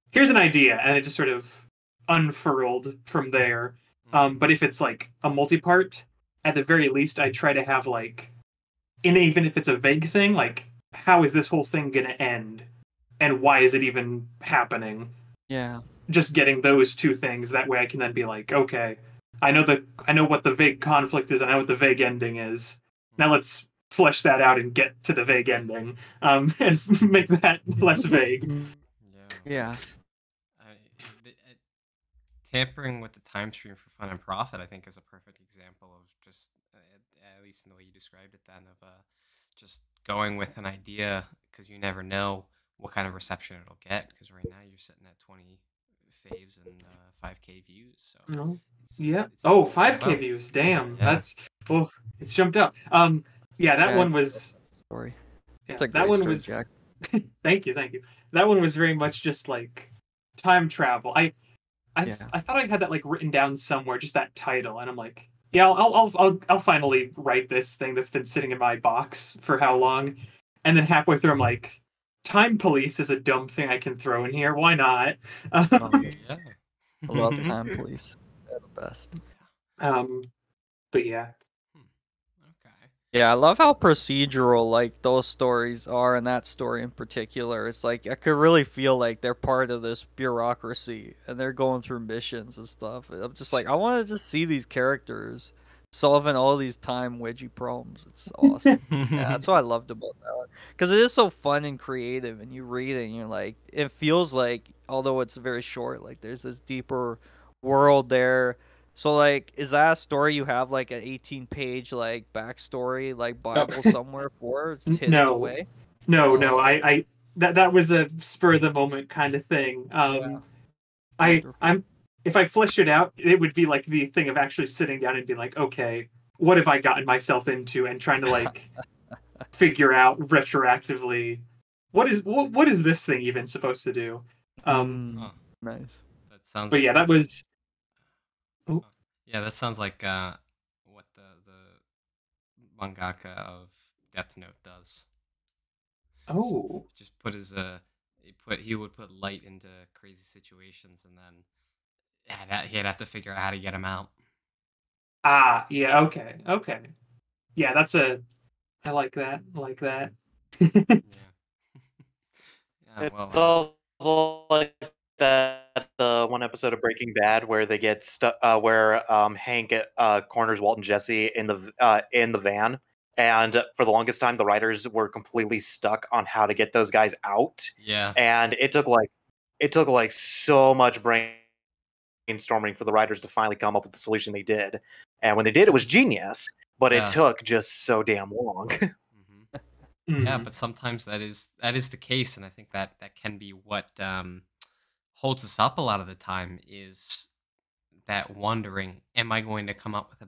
here's an idea, and it just sort of unfurled from there. But if it's like a multi-part, at the very least, I try to have like, even if it's a vague thing, like how is this whole thing gonna end, and why is it even happening? Yeah. Just getting those two things, that way I can then be like, okay, I know what the vague conflict is, and I know what the vague ending is. Now let's flesh that out and get to the vague ending, and make that less vague. Yeah. Tampering with the time stream for fun and profit, I think, is a perfect example of just, at least in the way you described it, then of just going with an idea, because you never know what kind of reception it'll get. Because right now you're sitting at 20 faves and 5K views. So it's 5K views. Damn, that's it's jumped up. That one was story. Yeah, it's a that great one story, was. Jack. Thank you. That one was very much just like time travel. I thought I had that like written down somewhere, just that title, and I'm like, yeah, I'll finally write this thing that's been sitting in my box for how long, and then halfway through I'm like, time police is a dumb thing I can throw in here. Why not? I love time police. They're the best. But yeah. Yeah, I love how procedural like those stories are, and that story in particular. It's like I could really feel like they're part of this bureaucracy and they're going through missions and stuff. I'm just like, I want to just see these characters solving all these time wedgie problems. It's awesome. Yeah, that's what I loved about that one, because it is so fun and creative, and you read it and you're like, it feels like, although it's very short, like there's this deeper world there. So, like, is that a story you have, like, an 18-page, like, backstory, like, Bible somewhere for? It's hidden away? No. I that was a spur-of-the-moment kind of thing. If I fleshed it out, it would be, like, the thing of actually sitting down and being like, okay, what have I gotten myself into? And trying to, like, figure out retroactively, what is this thing even supposed to do? Nice. That sounds... But yeah, that was... Yeah, that sounds like what the mangaka of Death Note does. Oh. Just put his he would put light into crazy situations, and then he'd have to figure out how to get him out. Ah, yeah, okay. Okay. Yeah, I like that. I like that. Yeah. Yeah. It's Well. also like that one episode of Breaking Bad where they get stuck, where Hank corners Walt and Jesse in the van, and for the longest time the writers were completely stuck on how to get those guys out, Yeah. and it took like so much brainstorming for the writers to finally come up with the solution they did, and when they did, it was genius, but it Yeah. took just so damn long. Yeah, Mhm. but sometimes that is the case, and I think that can be what holds us up a lot of the time is that wondering, am I going to come up with a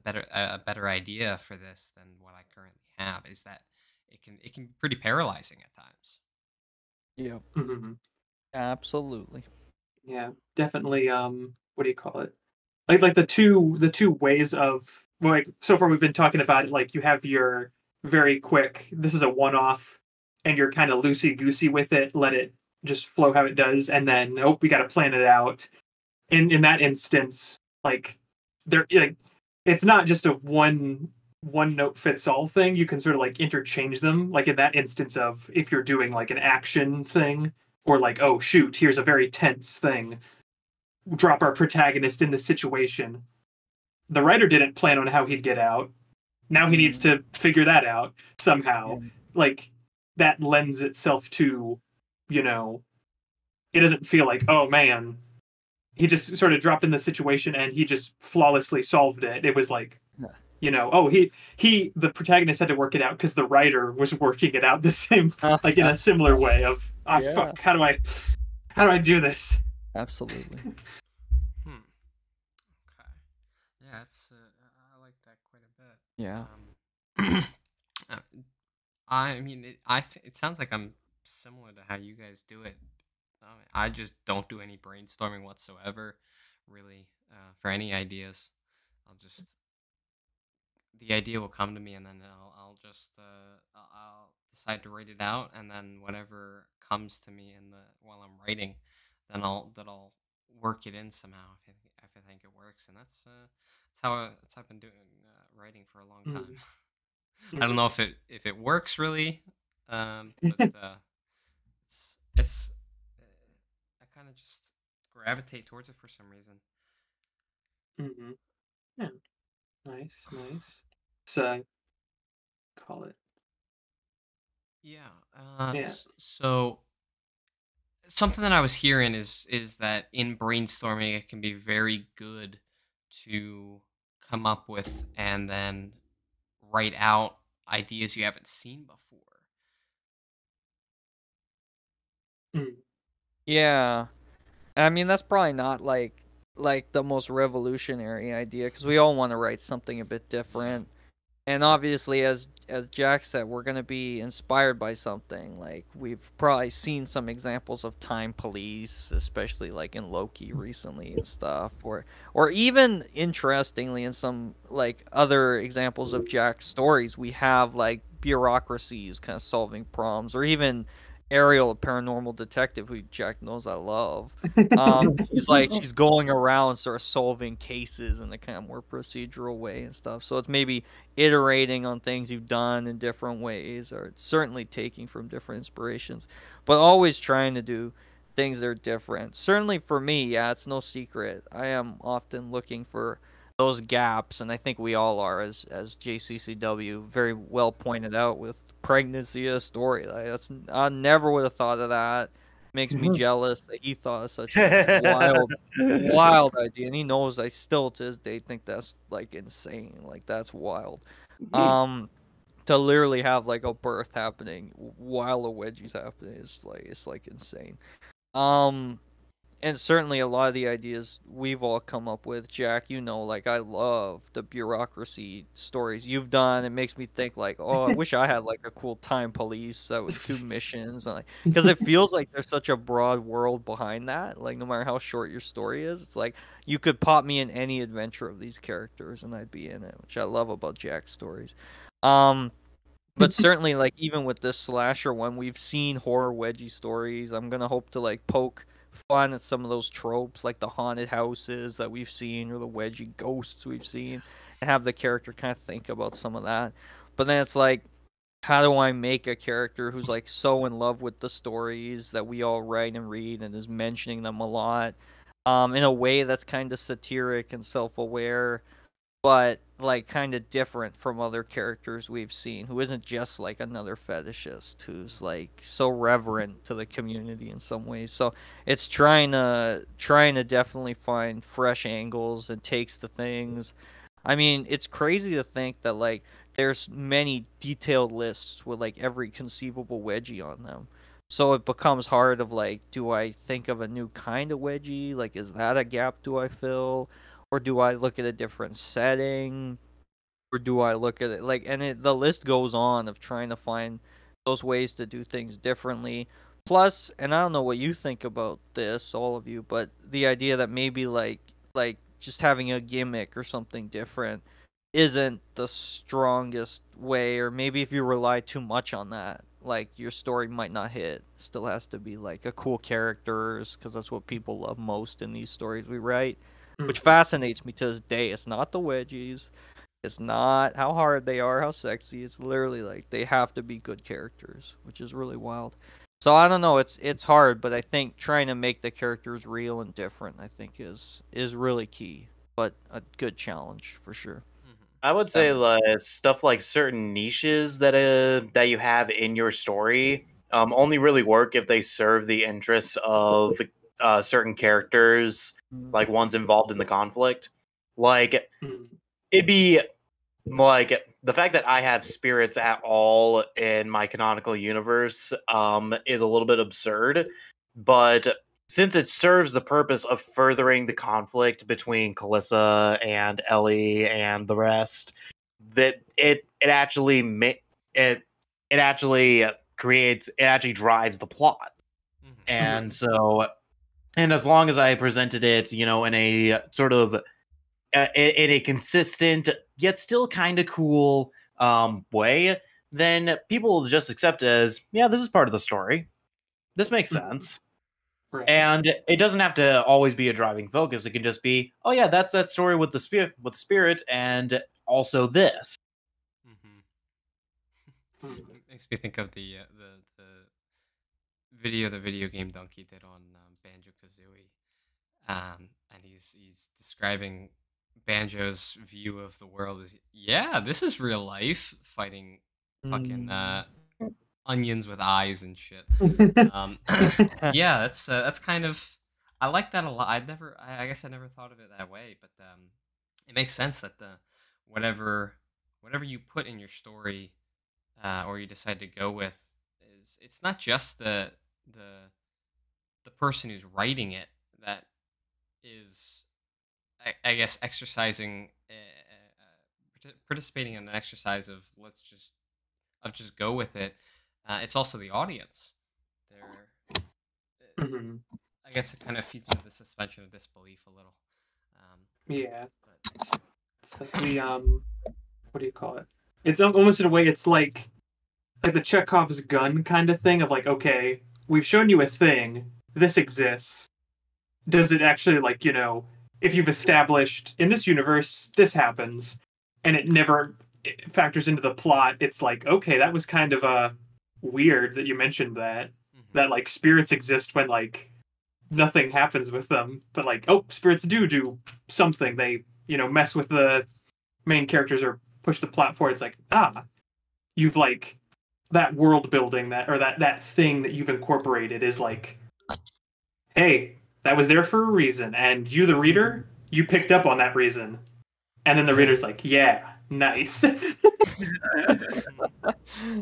better idea for this than what I currently have? Is that it can be pretty paralyzing at times. Yep. Mhm. Absolutely. Yeah, definitely. What do you call it? Like the two ways of, well, like so far we've been talking about it, like you have your very quick, this is a one off, and you're kind of loosey goosey with it, let it just flow how it does, and then oh, we got to plan it out. In that instance, like there, like it's not just a one note fits all thing. You can sort of like interchange them. Like in that instance of if you're doing like an action thing, or like, oh shoot, here's a very tense thing, drop our protagonist in this situation. The writer didn't plan on how he'd get out. Now he needs to figure that out somehow. Like that lends itself to, you know, it doesn't feel like, oh man, he just sort of dropped in the situation and he just flawlessly solved it. It was like, oh, the protagonist had to work it out because the writer was working it out the same, like in a similar way of, Yeah. fuck, how do I do this? Absolutely. Okay. Yeah, it's I like that quite a bit. Yeah. Uh, I mean, it sounds like I'm similar to how you guys do it. I just don't do any brainstorming whatsoever, really, for any ideas. I'll just the idea will come to me, and then I'll just I'll decide to write it out, and then whatever comes to me in the while I'm writing, then I'll work it in somehow if I think it works, and that's how I've been doing writing for a long time. I don't know if it works really, but it's I kind of just gravitate towards it for some reason. Mm-hmm. Yeah. Nice, nice. Call it. Yeah. Yeah. So something that I was hearing is that in brainstorming it can be very good to come up with and then write out ideas you haven't seen before. Mm. Yeah. I mean, that's probably not like the most revolutionary idea because we all want to write something a bit different. And obviously, as Jack said, we're gonna be inspired by something. Like we've probably seen some examples of time police, especially like in Loki recently and stuff, or even interestingly in some like other examples of Jack's stories, we have like bureaucracies kind of solving problems, or even Ariel, a paranormal detective who Jack knows I love. She's going around sort of solving cases in a kind of more procedural way and stuff. So it's maybe iterating on things you've done in different ways, or it's certainly taking from different inspirations, but always trying to do things that are different. Certainly for me, yeah, it's no secret. I am often looking for those gaps, and I think we all are, as JCCW very well pointed out with pregnancy a story. Like I never would have thought of that. Makes me jealous that he thought of such a wild idea, and he knows I still to this day think that's like insane. Like that's wild. To literally have like a birth happening while a wedgie's happening is like it's like insane. Um, and certainly a lot of the ideas we've all come up with, Jack, you know, like I love the bureaucracy stories you've done. It makes me think like, oh, I wish I had like a cool time police that would do missions, and like, because it feels like there's such a broad world behind that. Like no matter how short your story is, it's like you could pop me in any adventure of these characters and I'd be in it, which I love about Jack's stories. But certainly, like even with this slasher one, we've seen horror wedgie stories. I'm gonna hope to like poke fun at some of those tropes, like the haunted houses that we've seen, or the wedgie ghosts we've seen, and have the character kind of think about some of that. But then it's like, how do I make a character who's like so in love with the stories that we all write and read, and is mentioning them a lot, in a way that's kind of satiric and self-aware, but like kind of different from other characters we've seen, who isn't just like another fetishist, who's like so reverent to the community in some ways. So it's trying to definitely find fresh angles and takes to things. I mean, it's crazy to think that like there's many detailed lists with like every conceivable wedgie on them. So it becomes hard of like, do I think of a new kind of wedgie? Like, is that a gap do I fill? Or do I look at a different setting? Or do I look at it like, and the list goes on of trying to find those ways to do things differently. Plus, and I don't know what you think about this, all of you, but the idea that maybe like just having a gimmick or something different isn't the strongest way, or maybe if you rely too much on that, like your story might not hit. It still has to be like a cool characters, because that's what people love most in these stories we write. Which fascinates me to this day. It's not the wedgies. It's not how hard they are, how sexy. It's literally like they have to be good characters, which is really wild. So I don't know. It's hard, but I think trying to make the characters real and different, I think, is really key. But a good challenge for sure. I would say stuff like certain niches that you have in your story only really work if they serve the interests of certain characters, like ones involved in the conflict. Like, it'd be like the fact that I have spirits at all in my canonical universe is a little bit absurd, but since it serves the purpose of furthering the conflict between Calissa and Ellie and the rest, that it actually drives the plot. And so, and as long as I presented it, you know, in a sort of in a consistent yet still kind of cool way, then people will just accept it as, yeah, this is part of the story. This makes sense. Right. And it doesn't have to always be a driving focus. It can just be, oh yeah, that's that story with the spirit, and also this. Makes me think of the video game Donkey did on Banjo-Kazooie, and he's describing Banjo's view of the world as, yeah, this is real life, fighting fucking onions with eyes and shit. Yeah, that's kind of, I like that a lot. I guess I never thought of it that way, but it makes sense that whatever you put in your story, or you decide to go with, it's not just the person who's writing it that is, I guess, exercising, participating in an exercise of just go with it. It's also the audience. I guess it kind of feeds into the suspension of disbelief a little. Yeah. It's like the what do you call it? It's almost in a way, it's like the Chekhov's gun kind of thing of like, okay, we've shown you a thing, this exists. Does it actually, like, you know, if you've established in this universe this happens and it never factors into the plot, it's like, okay, that was kind of weird that you mentioned that like spirits exist when like nothing happens with them, but like, oh, spirits do something. They, you know, mess with the main characters or push the plot forward. It's like, you've like that world building that thing that you've incorporated is like, hey, that was there for a reason, and you, the reader, you picked up on that reason, and then the reader's like, yeah, nice.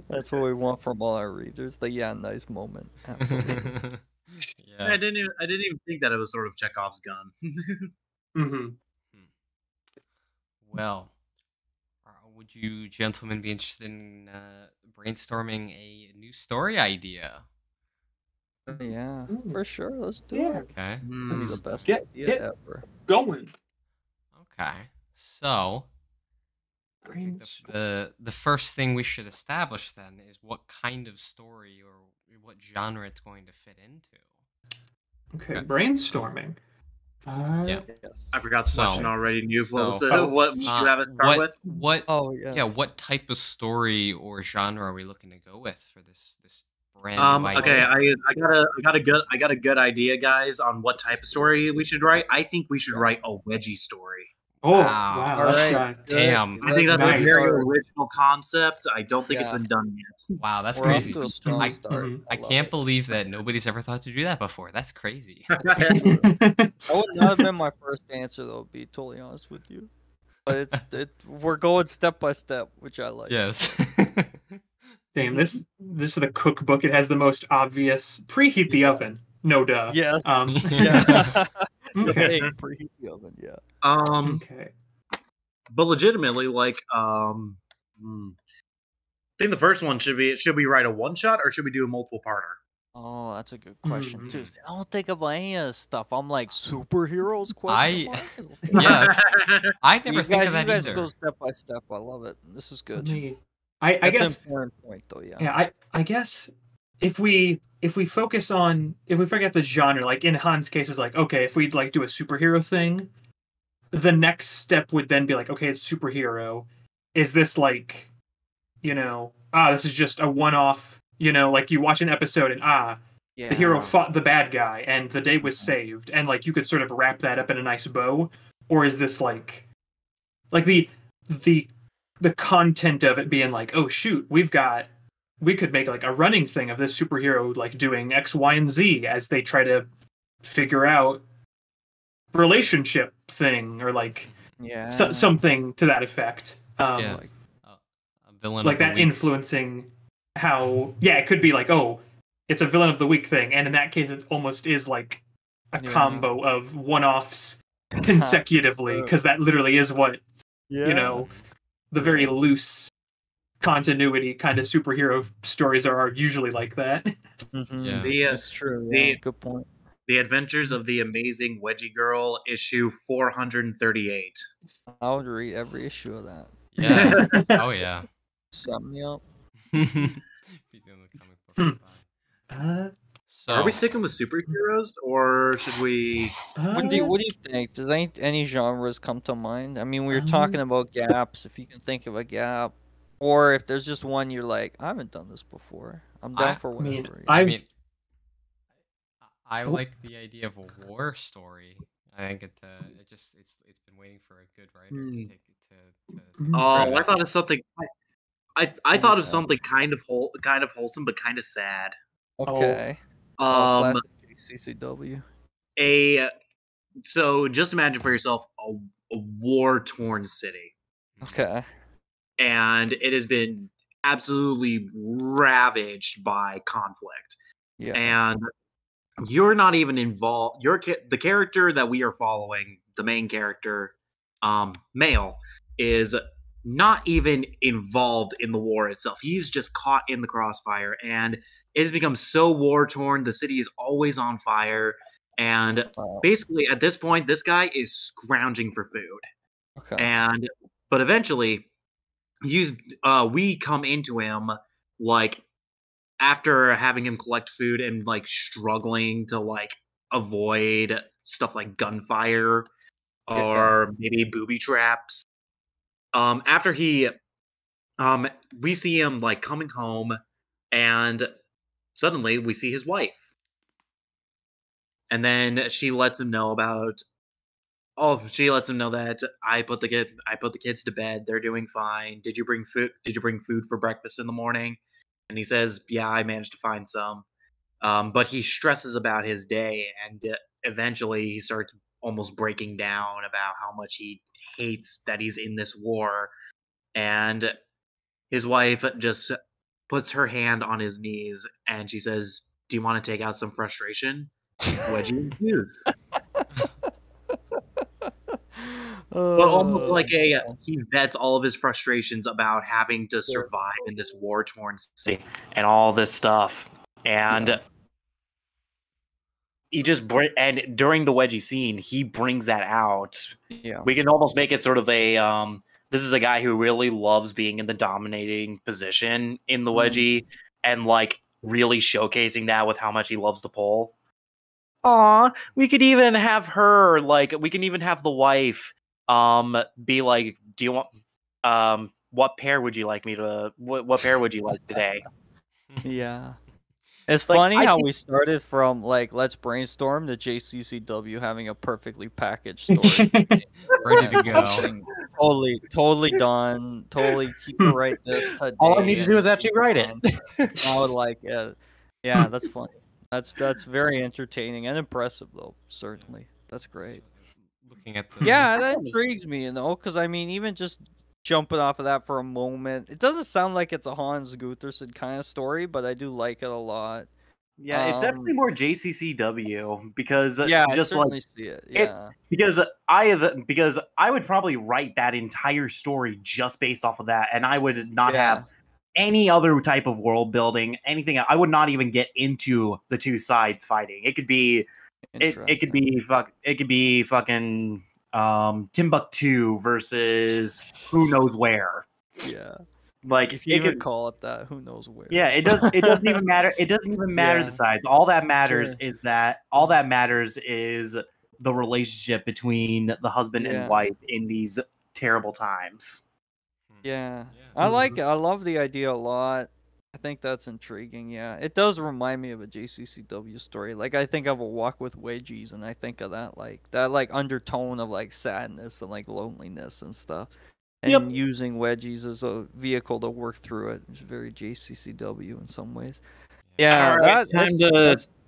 That's what we want from all our readers, the yeah, nice moment. Absolutely. Yeah. Yeah. I didn't even think that it was sort of Chekhov's gun. Mm-hmm. Well, would you gentlemen be interested in brainstorming a new story idea? Yeah, Ooh. for sure. Let's do Yeah. it. Okay. That'd be the Mm. best Get idea ever. going. Okay. So, I think the first thing we should establish then is what kind of story or what genre it's going to fit into. Okay, Okay. brainstorming. Yeah. Yes. I forgot the question So- already. New so, what would you have it start with? What? Oh yes. Yeah. What type of story or genre are we looking to go with for this brand new Okay, idea? I got a good idea, guys, on what type of story we should write. I think we should write a wedgie story. Oh, Wow. wow. All That's right. Damn. I think that's Nice. a very original concept. I don't think it's Yeah. been done yet. Wow, that's We're off crazy. to a strong I- start. Mhm. I love can't it. believe that nobody's ever thought to do that before. That's crazy. That would not have been my first answer, though. To be totally honest with you, but we're going step by step, which I like. Yes. Damn, this is the cookbook. It has the most obvious preheat the oven. No duh. Yes. Yeah. Okay. Hey, preheat the oven. Yeah. Okay. But legitimately, like, I think the first one should we write a one shot or should we do a multiple parter? Oh, that's a good question too. Mhm. See, I don't think about any of this stuff. I'm like superheroes? Question mark? Yes. I never You think guys, of that you guys either. go step by step. I love it. This is good. I That's guess an important point, though. Yeah. yeah, I guess if we focus on if we forget the genre, like in Han's case is like, okay, if we'd like do a superhero thing, the next step would then be like, okay, it's superhero. Is this like, this is just a one-off, like you watch an episode and the hero fought the bad guy and the day was saved, and like you could sort of wrap that up in a nice bow? Or is this like the content of it being like, oh shoot, we could make like a running thing of this superhero like doing X, Y, and Z as they try to figure out relationship thing, or like Yeah. something to that effect. Yeah. A villain Like of the that week. influencing how, it could be like, oh, it's a villain of the week thing, and in that case it almost is like a Yeah. combo of one-offs consecutively, because that literally is what the very loose continuity kind of superhero stories are usually like that. Yeah. That's true. Yeah. Good point. The Adventures of the Amazing Wedgie Girl, issue 438. I would read every issue of that. Yeah. Oh yeah. Sum me up. Be doing the comic book goodbye. So, Are we sticking with superheroes or should we? What do you think? Does any genres come to mind? I mean, we were talking about gaps. If you can think of a gap, or if there's just one you're like, I haven't done this before. I'm down for whatever. I like the idea of a war story. I think it's been waiting for a good writer to take it to. Oh, I thought of something. I thought of something kind of wholesome but kind of sad. Okay. Classic JCCW. So just imagine for yourself a war-torn city. Okay. And it has been absolutely ravaged by conflict. Yeah. And you're not even involved. The character that we are following, the main character, male, is not even involved in the war itself. He's just caught in the crossfire, and it has become so war-torn. The city is always on fire. And basically, at this point, this guy is scrounging for food. Okay. But eventually, we come into him like after having him collect food and like struggling to like avoid stuff like gunfire or maybe booby traps. After we see him like coming home, and suddenly we see his wife. And then she lets him know that I put the kids to bed. They're doing fine. Did you bring food for breakfast in the morning? And he says, yeah, I managed to find some. But he stresses about his day, and eventually he starts almost breaking down about how much he hates that he's in this war. And his wife just puts her hand on his knees and she says, do you want to take out some frustration? Wedgie and Fuse. But almost like he vets all of his frustrations about having to survive in this war-torn city and all this stuff. And he just and during the Wedgie scene, he brings that out. Yeah. We can almost make it sort of a this is a guy who really loves being in the dominating position in the Wedgie and like really showcasing that with how much he loves the pole. Aw, we could even have her we can even have the wife be like, do you want what pair would you like me to what pair would you like today? Yeah. It's Like, funny I how think- we started from like let's brainstorm to JCCW having a perfectly packaged story. Ready to go. Something totally done. Totally keep to write this today. All I need to do is and actually write it. I would like it. Yeah, that's funny. That's very entertaining and impressive though. Certainly, that's great. Looking at the Yeah, that intrigues me, because I mean, even just jumping off of that for a moment, it doesn't sound like it's a Hans Gutherson kind of story, but I do like it a lot. Yeah, it's definitely more JCCW because Yeah, just I certainly see it. Yeah, because I would probably write that entire story just based off of that, and I would not have any other type of world building, anything. I would not even get into the two sides fighting. It could be it could be fucking Timbuktu versus who knows where. Yeah. Like If you it even could call it that, who knows where? Yeah, it doesn't even matter. It doesn't even matter the sides. All that matters is the relationship between the husband and wife in these terrible times. Yeah. I like it. I love the idea a lot. I think that's intriguing. Yeah, it does remind me of a JCCW story. Like I think of A Walk with Wedgies, and I think of that like undertone of like sadness and like loneliness and stuff. And using wedgies as a vehicle to work through it. It's very JCCW in some ways. Yeah, Right,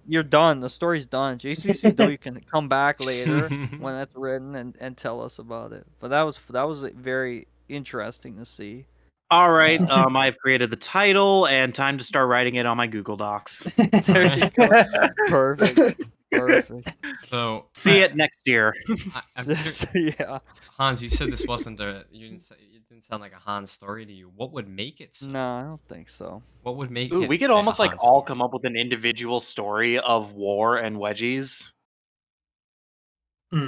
you're done. The story's done. JCCW can come back later when that's written and tell us about it. But that was very interesting to see. All right, I've created the title and time to start writing it on my Google Docs. There you go. Perfect. So see it next year. Yeah. Hans, you said this wasn't it didn't sound like a Hans story to you. What would make it so? No, I don't think so. What would make Ooh, it we could a almost like Hans all story? come up with an individual story of war and wedgies.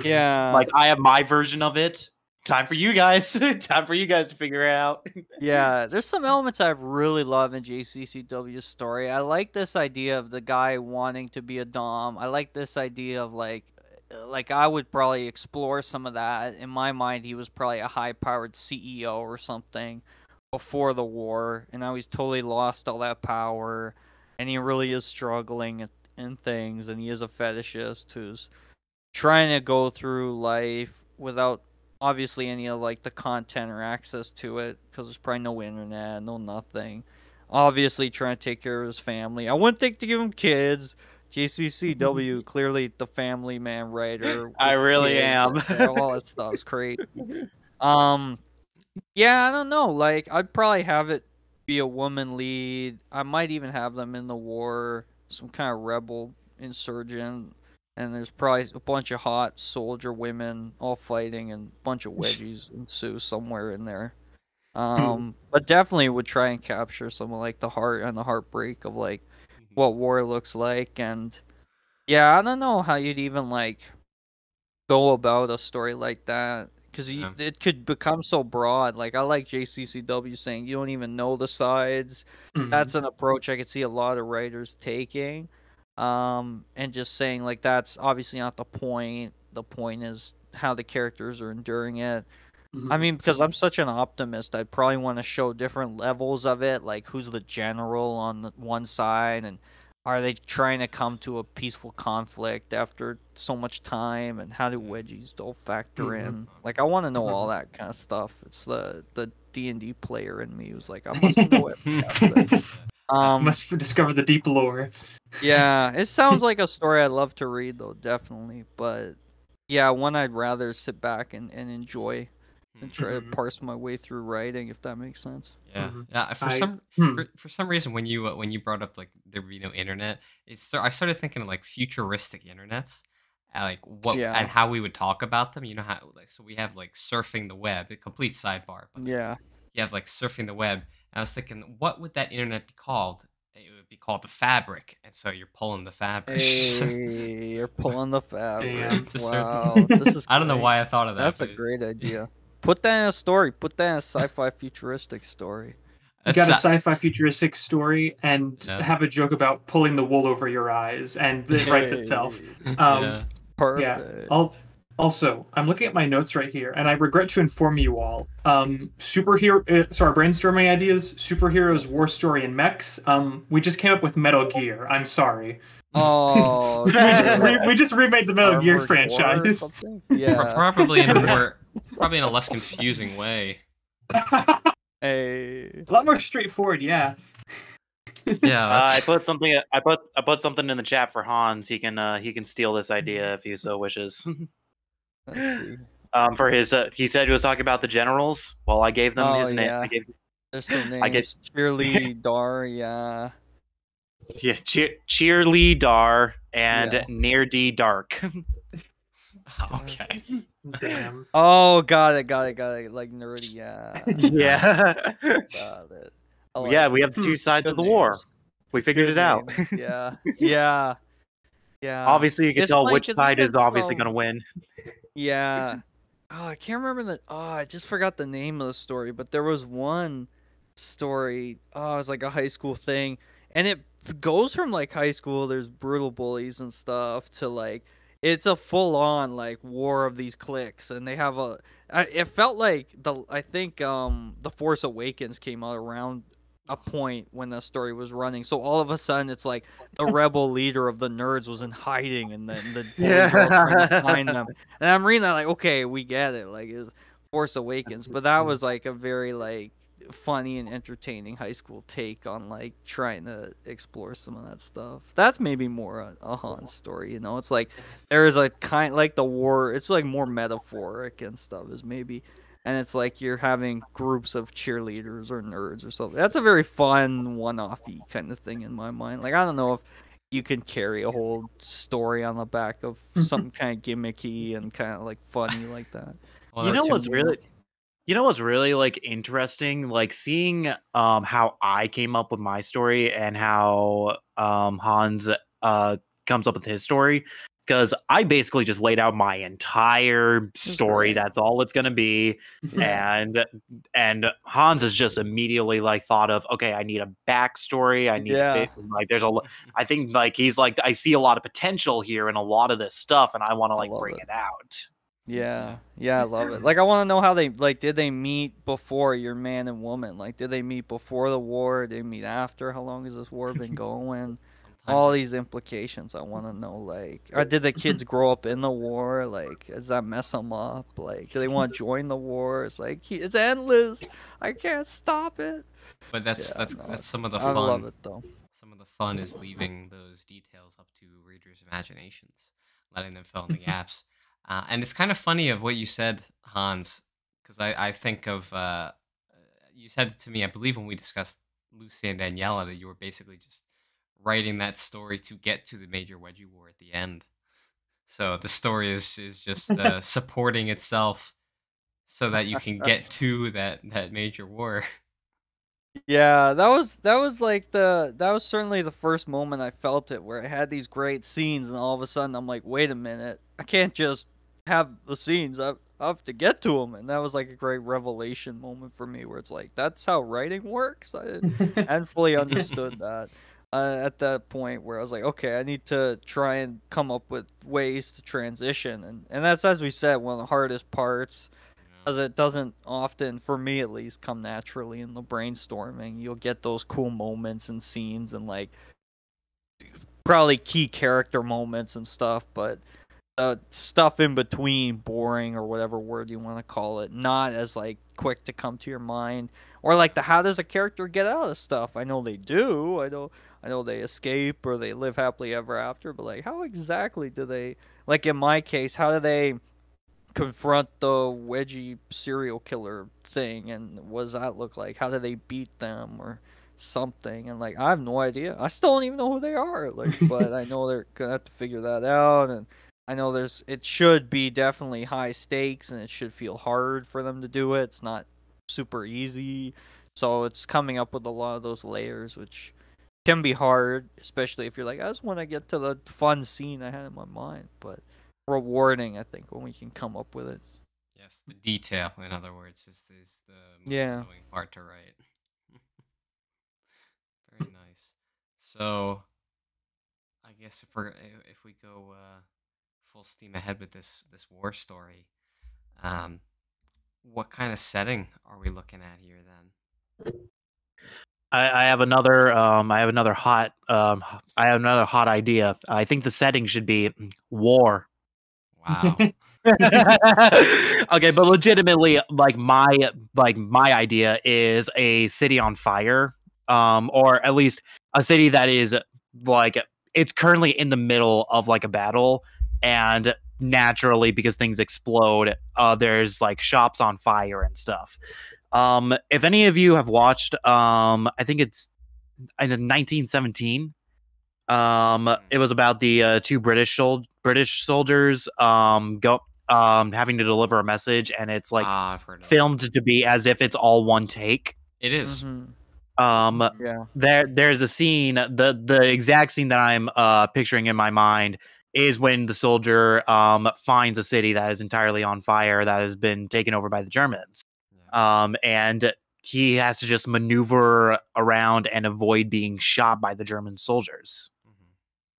Yeah. Like I have my version of it. Time for you guys. Time for you guys to figure it out. Yeah, there's some elements I really love in JCCW's story. I like this idea of the guy wanting to be a dom. I like this idea of like I would probably explore some of that. In my mind, he was probably a high-powered CEO or something before the war, and now he's totally lost all that power, and he really is struggling in things, and he is a fetishist who's trying to go through life without obviously any of like the content or access to it because there's probably no internet, no nothing. Obviously trying to take care of his family. I wouldn't think to give him kids. JCCW clearly the family man writer. I really am. All that stuff's great. Yeah, I don't know. Like I'd probably have it be a woman lead. I might even have them in the war, some kind of rebel insurgent. And there's probably a bunch of hot soldier women all fighting, and a bunch of wedgies ensue somewhere in there. But definitely would try and capture some of like the heart and the heartbreak of like what war looks like. And yeah, I don't know how you'd even like go about a story like that because it could become so broad. Like I like JCCW saying you don't even know the sides. That's an approach I could see a lot of writers taking. And just saying like that's obviously not the point. The point is how the characters are enduring it. I mean, because I'm such an optimist, I'd probably want to show different levels of it, like who's the general on the one side, and are they trying to come to a peaceful conflict after so much time, and how do wedgies all factor in? Like, I want to know all that kind of stuff. It's the D&D player in me who's like, I must know it. Must discover the deep lore. Yeah, it sounds like a story I'd love to read, though, definitely. But yeah, one I'd rather sit back and enjoy and try to parse my way through writing, if that makes sense. Yeah, Mhm. yeah. For some reason, when you brought up like there would be no internet, I started thinking of like futuristic internets, like what Yeah. and how we would talk about them. You know how like so we have like surfing the web, a complete sidebar, but Yeah. you have like surfing the web. And I was thinking, what would that internet be called? It would be called the fabric, and so you're pulling the fabric. Hey, you're pulling the fabric. Damn. Wow, this is I don't know great. why I thought of that. That's a but great idea. Put that in a story. Put that in a sci-fi futuristic story. You got a sci-fi futuristic story and Yeah. have a joke about pulling the wool over your eyes, and it writes itself. Yeah. Perfect. Also, I'm looking at my notes right here, and I regret to inform you all. Brainstorming ideas: superheroes, war story, and mechs. We just came up with Metal Gear. I'm sorry. Oh, we just remade the Metal Gear Armored Core or franchise. something? Yeah. Probably in a less confusing way. Hey. A lot more straightforward, yeah. Yeah, I put something. I put something in the chat for Hans. He can steal this idea if he so wishes. Let's see. For his, he said he was talking about the generals. Well, I gave them his name. Yeah. There's some names. Cheerleader, yeah. Yeah, Cheerleader and Near D Dark. okay. Damn. Oh, got it. Like nerdy, yeah. Yeah. Got it. Yeah, we have the two sides of the war. We figured it out. Yeah. Yeah. Yeah. Obviously, you can It's tell funny which 'cause side is even obviously some- going to win. Yeah. Oh, I can't remember I just forgot the name of the story, but there was one story. Oh, it was like a high school thing. And it goes from like high school, there's brutal bullies and stuff, to like it's a full on like war of these cliques, and they have it felt like I think The Force Awakens came out around a point when the story was running. So all of a sudden it's like the rebel leader of the nerds was in hiding, and then the bullies were all trying to find them. And I'm reading that like, okay, we get it. Like, it was Force Awakens, but that was like a very like funny and entertaining high school take on like trying to explore some of that stuff. That's maybe more a Han's story, you know. It's like there is a kind like the war. It's like more metaphoric and stuff is maybe, and it's like you're having groups of cheerleaders or nerds or something. That's a very fun one-offy kind of thing in my mind. Like, I don't know if you can carry a whole story on the back of something kind of gimmicky and kind of like funny like that. Well, You that's know what's really like interesting, like seeing how I came up with my story and how Hans comes up with his story, because I basically just laid out my entire story. That's all it's gonna be. and Hans is just immediately like thought of, okay, I need a backstory. I need like there's I think like he's like, I see a lot of potential here in a lot of this stuff, and I want to like bring it out. Yeah, I love it. Like, I want to know how they like. Did they meet before your man and woman? Like, did they meet before the war? Did they meet after? How long has this war been going? All these implications I want to know. Like, or did the kids grow up in the war? Like, does that mess them up? Like, do they want to join the war? It's like it's endless. I can't stop it. But that's some of the fun. I love it though. Some of the fun is leaving those details up to readers' imaginations, letting them fill in the gaps. And it's kind of funny of what you said, Hans, because I think of you said it to me, I believe, when we discussed Lucy and Daniela, that you were basically just writing that story to get to the major wedgie war at the end. So the story is just supporting itself so that you can get to that major war. Yeah, that was like that was certainly the first moment I felt it, where I had these great scenes, and all of a sudden I'm like, wait a minute, I can't just have the scenes. I have to get to them, and that was like a great revelation moment for me, where it's like, that's how writing works. I hadn't fully understood that at that point, where I was like, okay, I need to try and come up with ways to transition, and that's, as we said, one of the hardest parts. Because it doesn't often, for me at least, come naturally in the brainstorming. You'll get those cool moments and scenes and like probably key character moments and stuff, but stuff in between, boring or whatever word you want to call it, not as like quick to come to your mind. Or like how does a character get out of stuff? I know they do. I know they escape or they live happily ever after, but like how exactly do they, like in my case, how do they confront the wedgie serial killer thing, and what does that look like? How do they beat them or something? And like, I have no idea. I still don't even know who they are. Like, but I know they're gonna have to figure that out, and I know it should be definitely high stakes, and it should feel hard for them to do it. It's not super easy, so it's coming up with a lot of those layers, which can be hard, especially if you're like, I just want to get to the fun scene I had in my mind, but rewarding, I think, when we can come up with it. Yes, the detail, in other words, is the most Yeah. annoying part to write. Very nice. So, I guess if we go full steam ahead with this war story, what kind of setting are we looking at here then? I have another hot idea. I think the setting should be war. Wow. Okay, but legitimately, like my idea is a city on fire, or at least a city that is like it's currently in the middle of like a battle, and naturally because things explode, there's like shops on fire and stuff. If any of you have watched, I think it's in 1917. It was about the two British soldiers having to deliver a message, and it's like I've heard of it. filmed to be as if it's all one take. It is. Yeah. There's a scene, the exact scene that I'm picturing in my mind is when the soldier finds a city that is entirely on fire that has been taken over by the Germans. And he has to just maneuver around and avoid being shot by the German soldiers.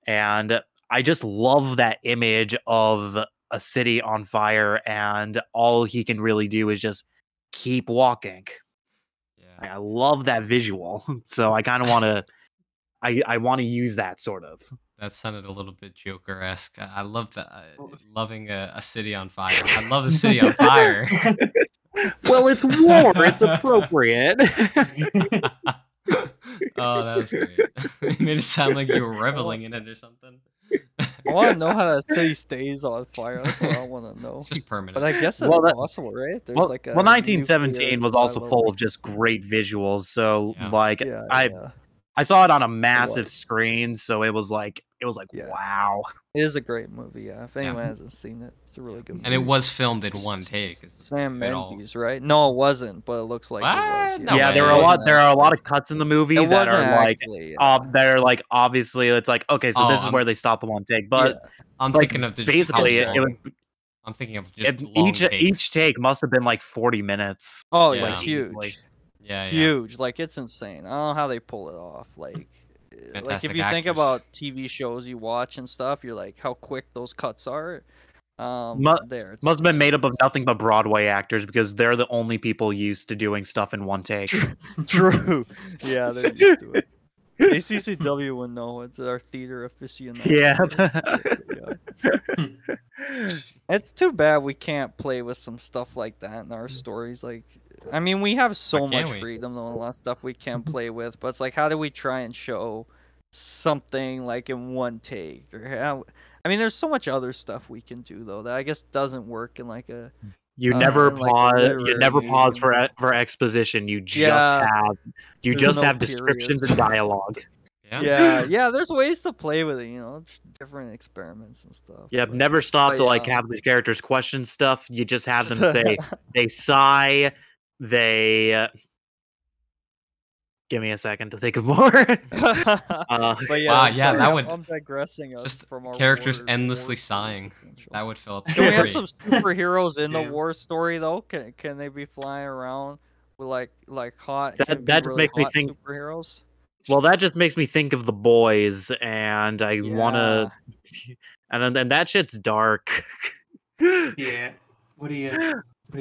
And I just love that image of a city on fire, and all he can really do is just keep walking. Yeah. I love that visual. So I kind of want to I want to use that sort of. That sounded a little bit Joker-esque. I love that. Loving a city on fire. I love the city on fire. Well, it's war. It's appropriate. Oh, that was great. It made it sound like you were reveling in it or something. I want to know how that city stays on fire. That's what I want to know. It's just permanent. But I guess it's possible, right? There's like a 1917 was also full of just great visuals. So I saw it on a massive screen, so it was like wow. It is a great movie. Yeah, if anyone hasn't seen it, it's a really good movie. And it was filmed in one take. Sam Mendes, right? No, it wasn't, but it looks like it was. No yeah, way. there are a lot of cuts in the movie that are like obviously it's like, okay, so this is where they stop the one take. But I'm thinking of basically I'm thinking of just each take must have been like 40 minutes. Oh, yeah. like huge. Yeah, huge. Like it's insane. I don't know how they pull it off. Like if you think about TV shows you watch and stuff, you're like, how quick those cuts are. Must have been made up of nothing but Broadway actors, because they're the only people used to doing stuff in one take. True. Yeah, they're used to it. JCCW would know. It's our theater aficionado. Yeah. It's too bad we can't play with some stuff like that in our stories. Like, I mean, we have so much freedom, though, and a lot of stuff we can play with. But it's like, how do we try and show something like in one take? Or how? I mean, there's so much other stuff we can do, though, that I guess doesn't work in like a. You never pause. You never pause for exposition. You just have descriptions and dialogue. Yeah. There's ways to play with it, you know, different experiments and stuff. Yeah, never stop to like have the characters question stuff. You just have them say they sigh, they. Give me a second to think of more. But that would. I'm digressing us just from our characters endlessly sighing. That would fill up. Can we have some superheroes in the war story though? Can they be flying around with like hot? That just makes me think superheroes. Well, that just makes me think of The Boys, and I want to, and then that shit's dark. Yeah. What do you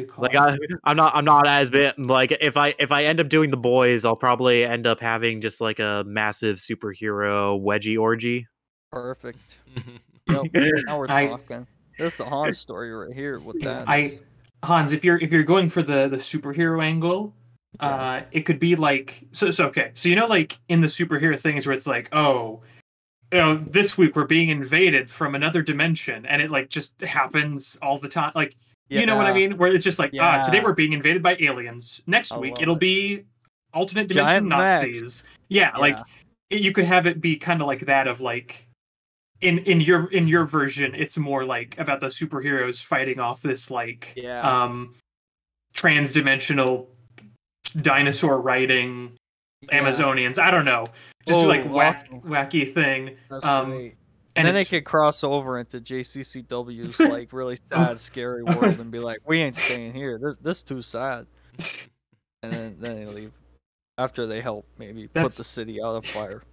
call like it? I'm not as big. Like if I end up doing The Boys, I'll probably end up having just like a massive superhero wedgie orgy. Perfect. Yep. Now we're talking. This is a Hans story right here with that. Hans, if you're going for the superhero angle, it could be like so okay. So you know, like in the superhero things where it's like, oh, you know, this week we're being invaded from another dimension, and it like just happens all the time. Like You know what I mean? Where it's just like, today Yeah. we're being invaded by aliens. Next I week love it'll it. be alternate Giant dimension Nazis. mechs. Yeah, like you could have it be kind of like that of like in your version, it's more like about the superheroes fighting off this like trans-dimensional dinosaur riding Amazonians. I don't know. Just like wacky thing. That's great. And then they could cross over into JCCW's like really sad, scary world and be like, "We ain't staying here. This too sad." And then they leave after they help maybe put the city out of fire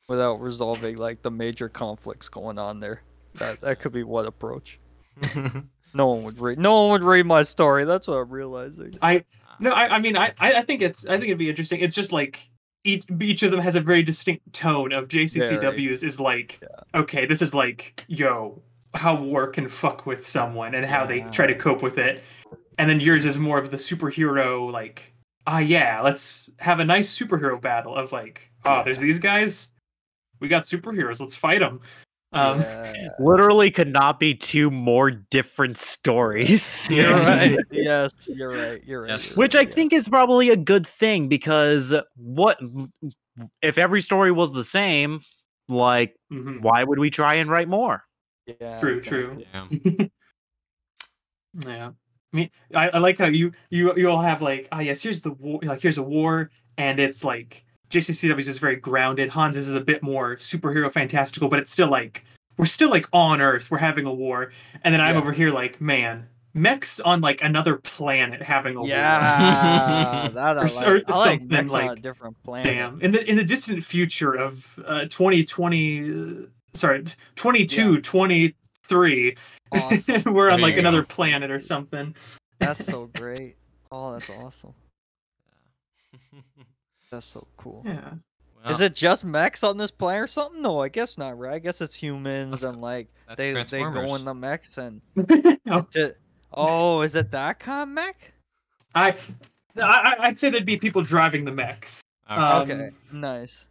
without resolving like the major conflicts going on there. That could be one approach. No one would read my story. That's what I'm realizing. I mean I think it'd be interesting. It's just like each of them has a very distinct tone of JCCW's is like, okay, this is like, yo, how war can fuck with someone and how they try to cope with it. And then yours is more of the superhero, like, let's have a nice superhero battle of like, there's these guys, we got superheroes, let's fight them. Literally could not be two more different stories. You're right. Yes, you're right. Yes. Which I think is probably a good thing, because what if every story was the same? Like, why would we try and write more? Yeah, true. Yeah. Yeah. I mean, I like how you all have like, here's the war, like here's a war, and it's like JCCW's is very grounded. Hans's is a bit more superhero fantastical, but it's still like we're still like on Earth, we're having a war, and then I'm over here like, man, mechs on like another planet having a war. Yeah, that or something mechs like on a different planet. Damn, in the distant future of 2223. Awesome. We're on like another planet or something. That's so great. Oh, that's awesome. That's so cool. Yeah. Well, is it just mechs on this planet or something? No, I guess not, right? I guess it's humans and like they go in the mechs and is it that kind of mech? I'd say there'd be people driving the mechs. Okay. Nice,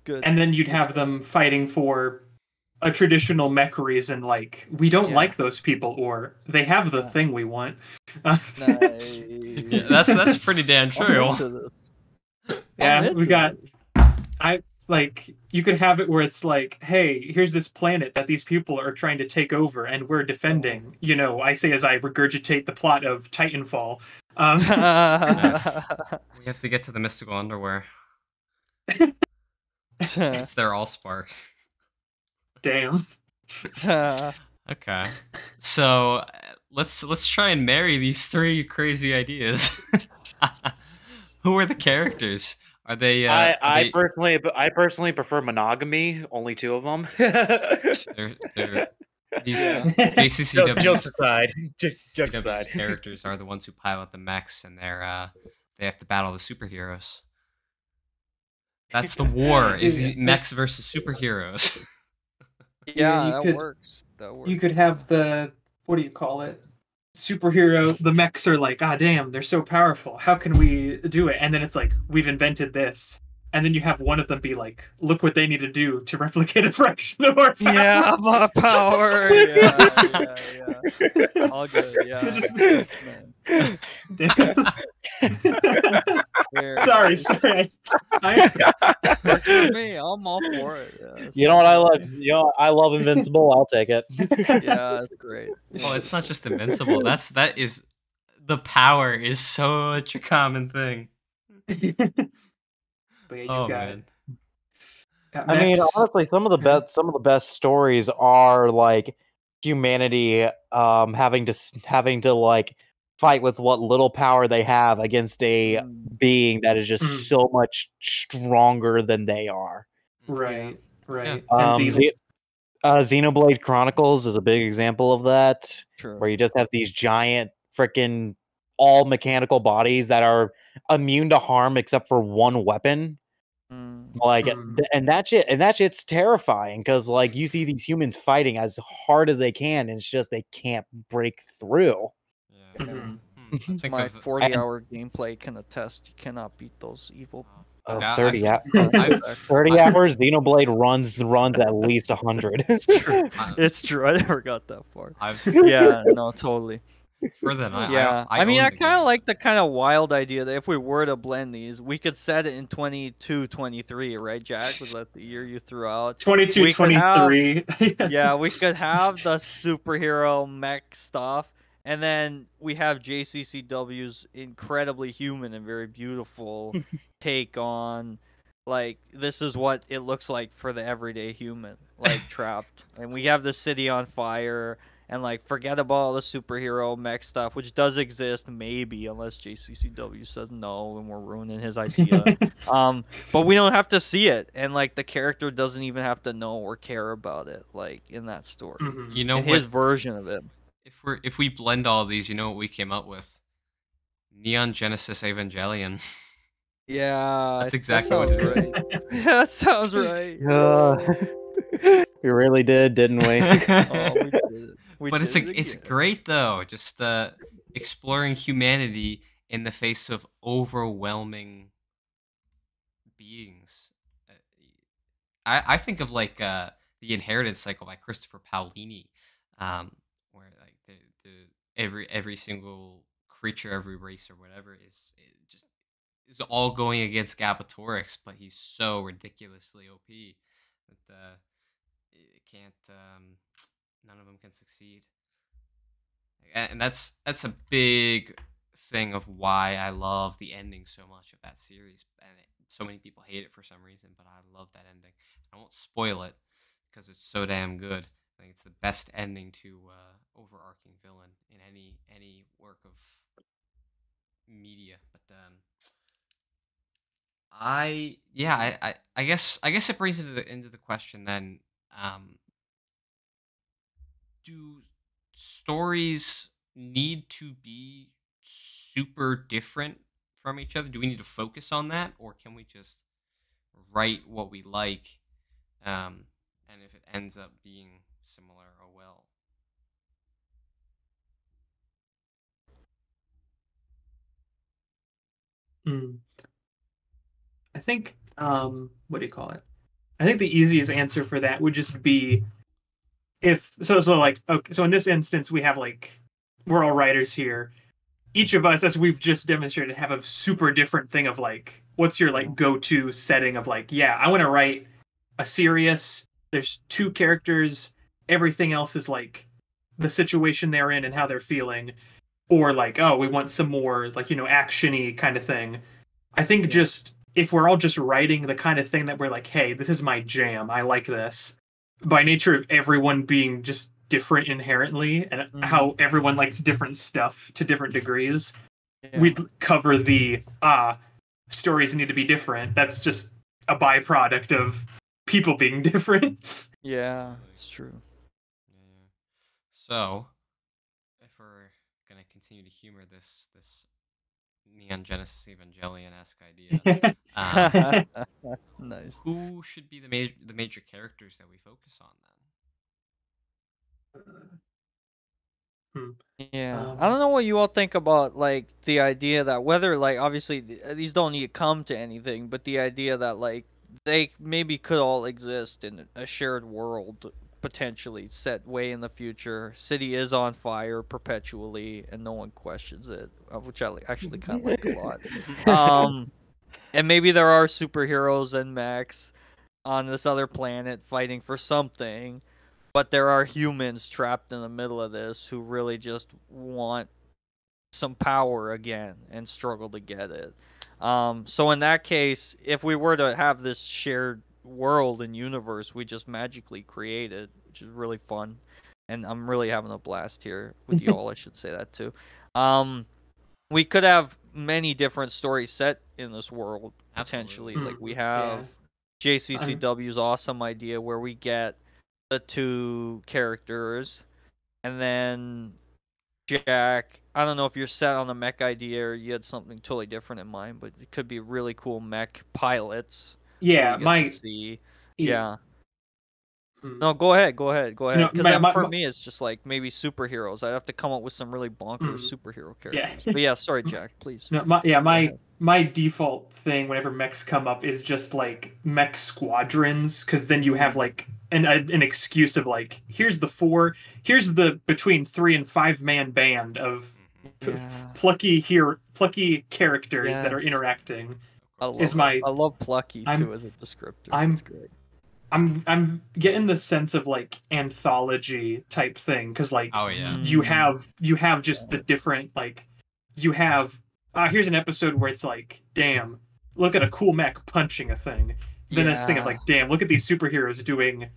good. And then you'd have them fighting for a traditional mech reason, like we don't like those people, or they have the thing we want. Nice. That's pretty damn true. Yeah, we got. You could have it where it's like, hey, here's this planet that these people are trying to take over, and we're defending. You know, I say as I regurgitate the plot of Titanfall. We have to get to the mystical underwear. It's their allspark. Damn. Okay, so let's try and marry these three crazy ideas. Who are the characters? Are they? I personally prefer monogamy. Only two of them. These JCCW jokes aside, characters are the ones who pilot the mechs, and they have to battle the superheroes. That's the war. Is mechs versus superheroes. Yeah, that works. You could have the, what do you call it? Superhero. The mechs are like, damn, they're so powerful. How can we do it? And then it's like, we've invented this. And then you have one of them be like, look what they need to do to replicate a fraction of our power. Yeah, my power. Yeah. All good. Yeah. Sorry. Works for me. I'm all for it. Yeah, you know what I love? I love Invincible. I'll take it. Yeah, that's great. Well, it's not just Invincible. The power is such a common thing. But yeah, got I mean, honestly, some of the best stories are like humanity having to like fight with what little power they have against a being that is just so much stronger than they are. Right. Xenoblade Chronicles is a big example of that. True. Where you just have these giant freaking all mechanical bodies that are immune to harm except for one weapon. And that shit's terrifying, because like you see these humans fighting as hard as they can, and it's just they can't break through. My 40-hour gameplay can attest you cannot beat those evil Yeah, 30, I've- 30 hours, Xenoblade runs at least 100. It's true. It's true. I never got that far. I've Yeah, no, totally. further than Yeah, I mean, own I the kind of game. like the kind of wild idea that if we were to blend these, we could set it in 22, 23, right, Jack? Was that the year you threw out? 22, We could have- 23. Yeah, we could have the superhero mech stuff, and then we have JCCW's incredibly human and very beautiful take on, like, this is what it looks like for the everyday human, like, trapped. And we have the city on fire, and, like, forget about all the superhero mech stuff, which does exist, maybe, unless JCCW says no and we're ruining his idea. But we don't have to see it, and, like, the character doesn't even have to know or care about it, like, in that story. Mhm. You know In what? his version of it. If we blend all of these, you know what we came up with? Neon Genesis Evangelion. Yeah, That's exactly what sounds it right. That sounds right. We really did, didn't we? Oh, we did it. We But did it it's again. great though, just exploring humanity in the face of overwhelming beings. I think of like the Inheritance Cycle by Christopher Paolini, where like the every single creature, every race or whatever is all going against Gabatorix, but he's so ridiculously OP that it can't none of them can succeed. And that's a big thing of why I love the ending so much of that series. And so many people hate it for some reason, but I love that ending. I won't spoil it because it's so damn good. I think it's the best ending to overarching villain in any work of media. But I guess it brings into the question then. Do stories need to be super different from each other? Do we need to focus on that, or can we just write what we like, and if it ends up being similar, oh well? I think, what do you call it? I think the easiest answer for that would just be if so like okay, so in this instance we have like we're all writers here. Each of us, as we've just demonstrated, have a super different thing of like what's your like go-to setting of like, yeah, I want to write a serious, there's two characters, everything else is like the situation they're in and how they're feeling, or like, oh, we want some more like, action-y kind of thing. I think just if we're all just writing the kind of thing that we're like, hey, this is my jam, I like this, by nature of everyone being just different inherently and how everyone likes different stuff to different degrees, we'd cover the stories need to be different. That's just a byproduct of people being different. Yeah, it's true. Yeah. So, if we're gonna continue to humor this Neon Genesis Evangelion-esque idea, Nice. who should be the major characters that we focus on then? Yeah, I don't know what you all think about like the idea that whether like obviously these don't need to come to anything, but the idea that like they maybe could all exist in a shared world potentially set way in the future. City is on fire perpetually and no one questions it, which I actually kind of like a lot. And maybe there are superheroes and mechs on this other planet fighting for something. But there are humans trapped in the middle of this who really just want some power again and struggle to get it. So in that case, if we were to have this shared world and universe we just magically created, which is really fun, and I'm really having a blast here with you all, I should say that too. We could have many different stories set in this world, potentially. Absolutely. Like we have JCCW's awesome idea where we get the two characters, and then Jack, I don't know if you're set on a mech idea or you had something totally different in mind, but it could be really cool mech pilots. Yeah, yeah. No, go ahead. Because for me, it's just like maybe superheroes. I'd have to come up with some really bonkers superhero characters. But yeah, sorry, Jack, please. No, my my default thing whenever mechs come up is just like mech squadrons, because then you have like an excuse of like, here's the between 3 and 5 man band of plucky characters that are interacting. I love plucky too as a descriptor. That's great. I'm getting the sense of like anthology type thing, because like you have just the different, like, you have here's an episode where it's like, damn, look at a cool mech punching a thing. Then this thing of like, damn, look at these superheroes doing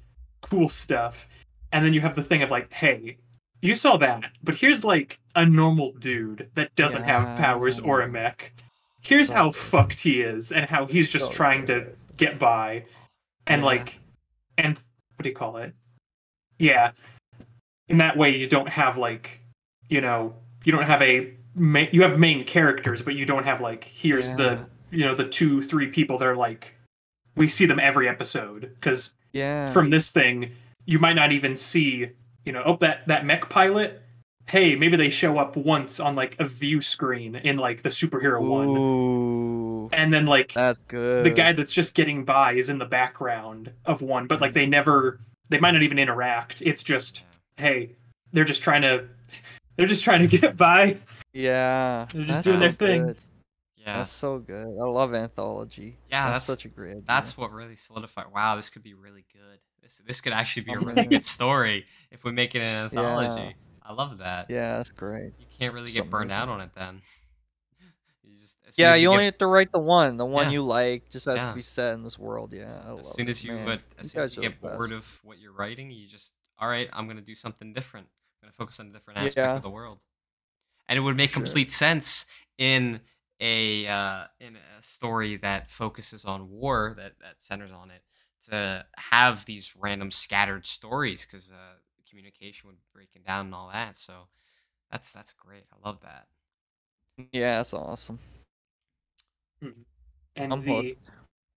cool stuff. And then you have the thing of like, hey, you saw that, but here's like a normal dude that doesn't have powers or a mech. Here's how fucked he is, and how he's just trying to get by. And like, and what do you call it? Yeah. In that way, you don't have like, you don't have you have main characters, but you don't have like, here's the 2-3 people that are like, we see them every episode. Because from this thing, you might not even see, that mech pilot, hey, maybe they show up once on like a view screen in like the superhero one. And then like, that's good. The guy that's just getting by is in the background of one, but like they might not even interact. It's just, hey, they're just trying to get by. Yeah, they're just doing their thing. Good. Yeah, that's so good. I love anthology. Yeah, that's such a great idea. That's what really solidified. Wow, this could be really good. This could actually be a really good story if we make it an anthology. Yeah. I love that. Yeah, that's great. You can't really get burned out on it then. You only have to write the one you like, just has to be set in this world. Yeah, I love it. As soon as you get bored of what you're writing, you just, all right, I'm gonna do something different. I'm gonna focus on a different aspect of the world. And it would make complete sense in a story that focuses on war, that centers on it, to have these random scattered stories, because communication would be breaking down and all that. So that's great. I love that. Yeah, that's awesome. And what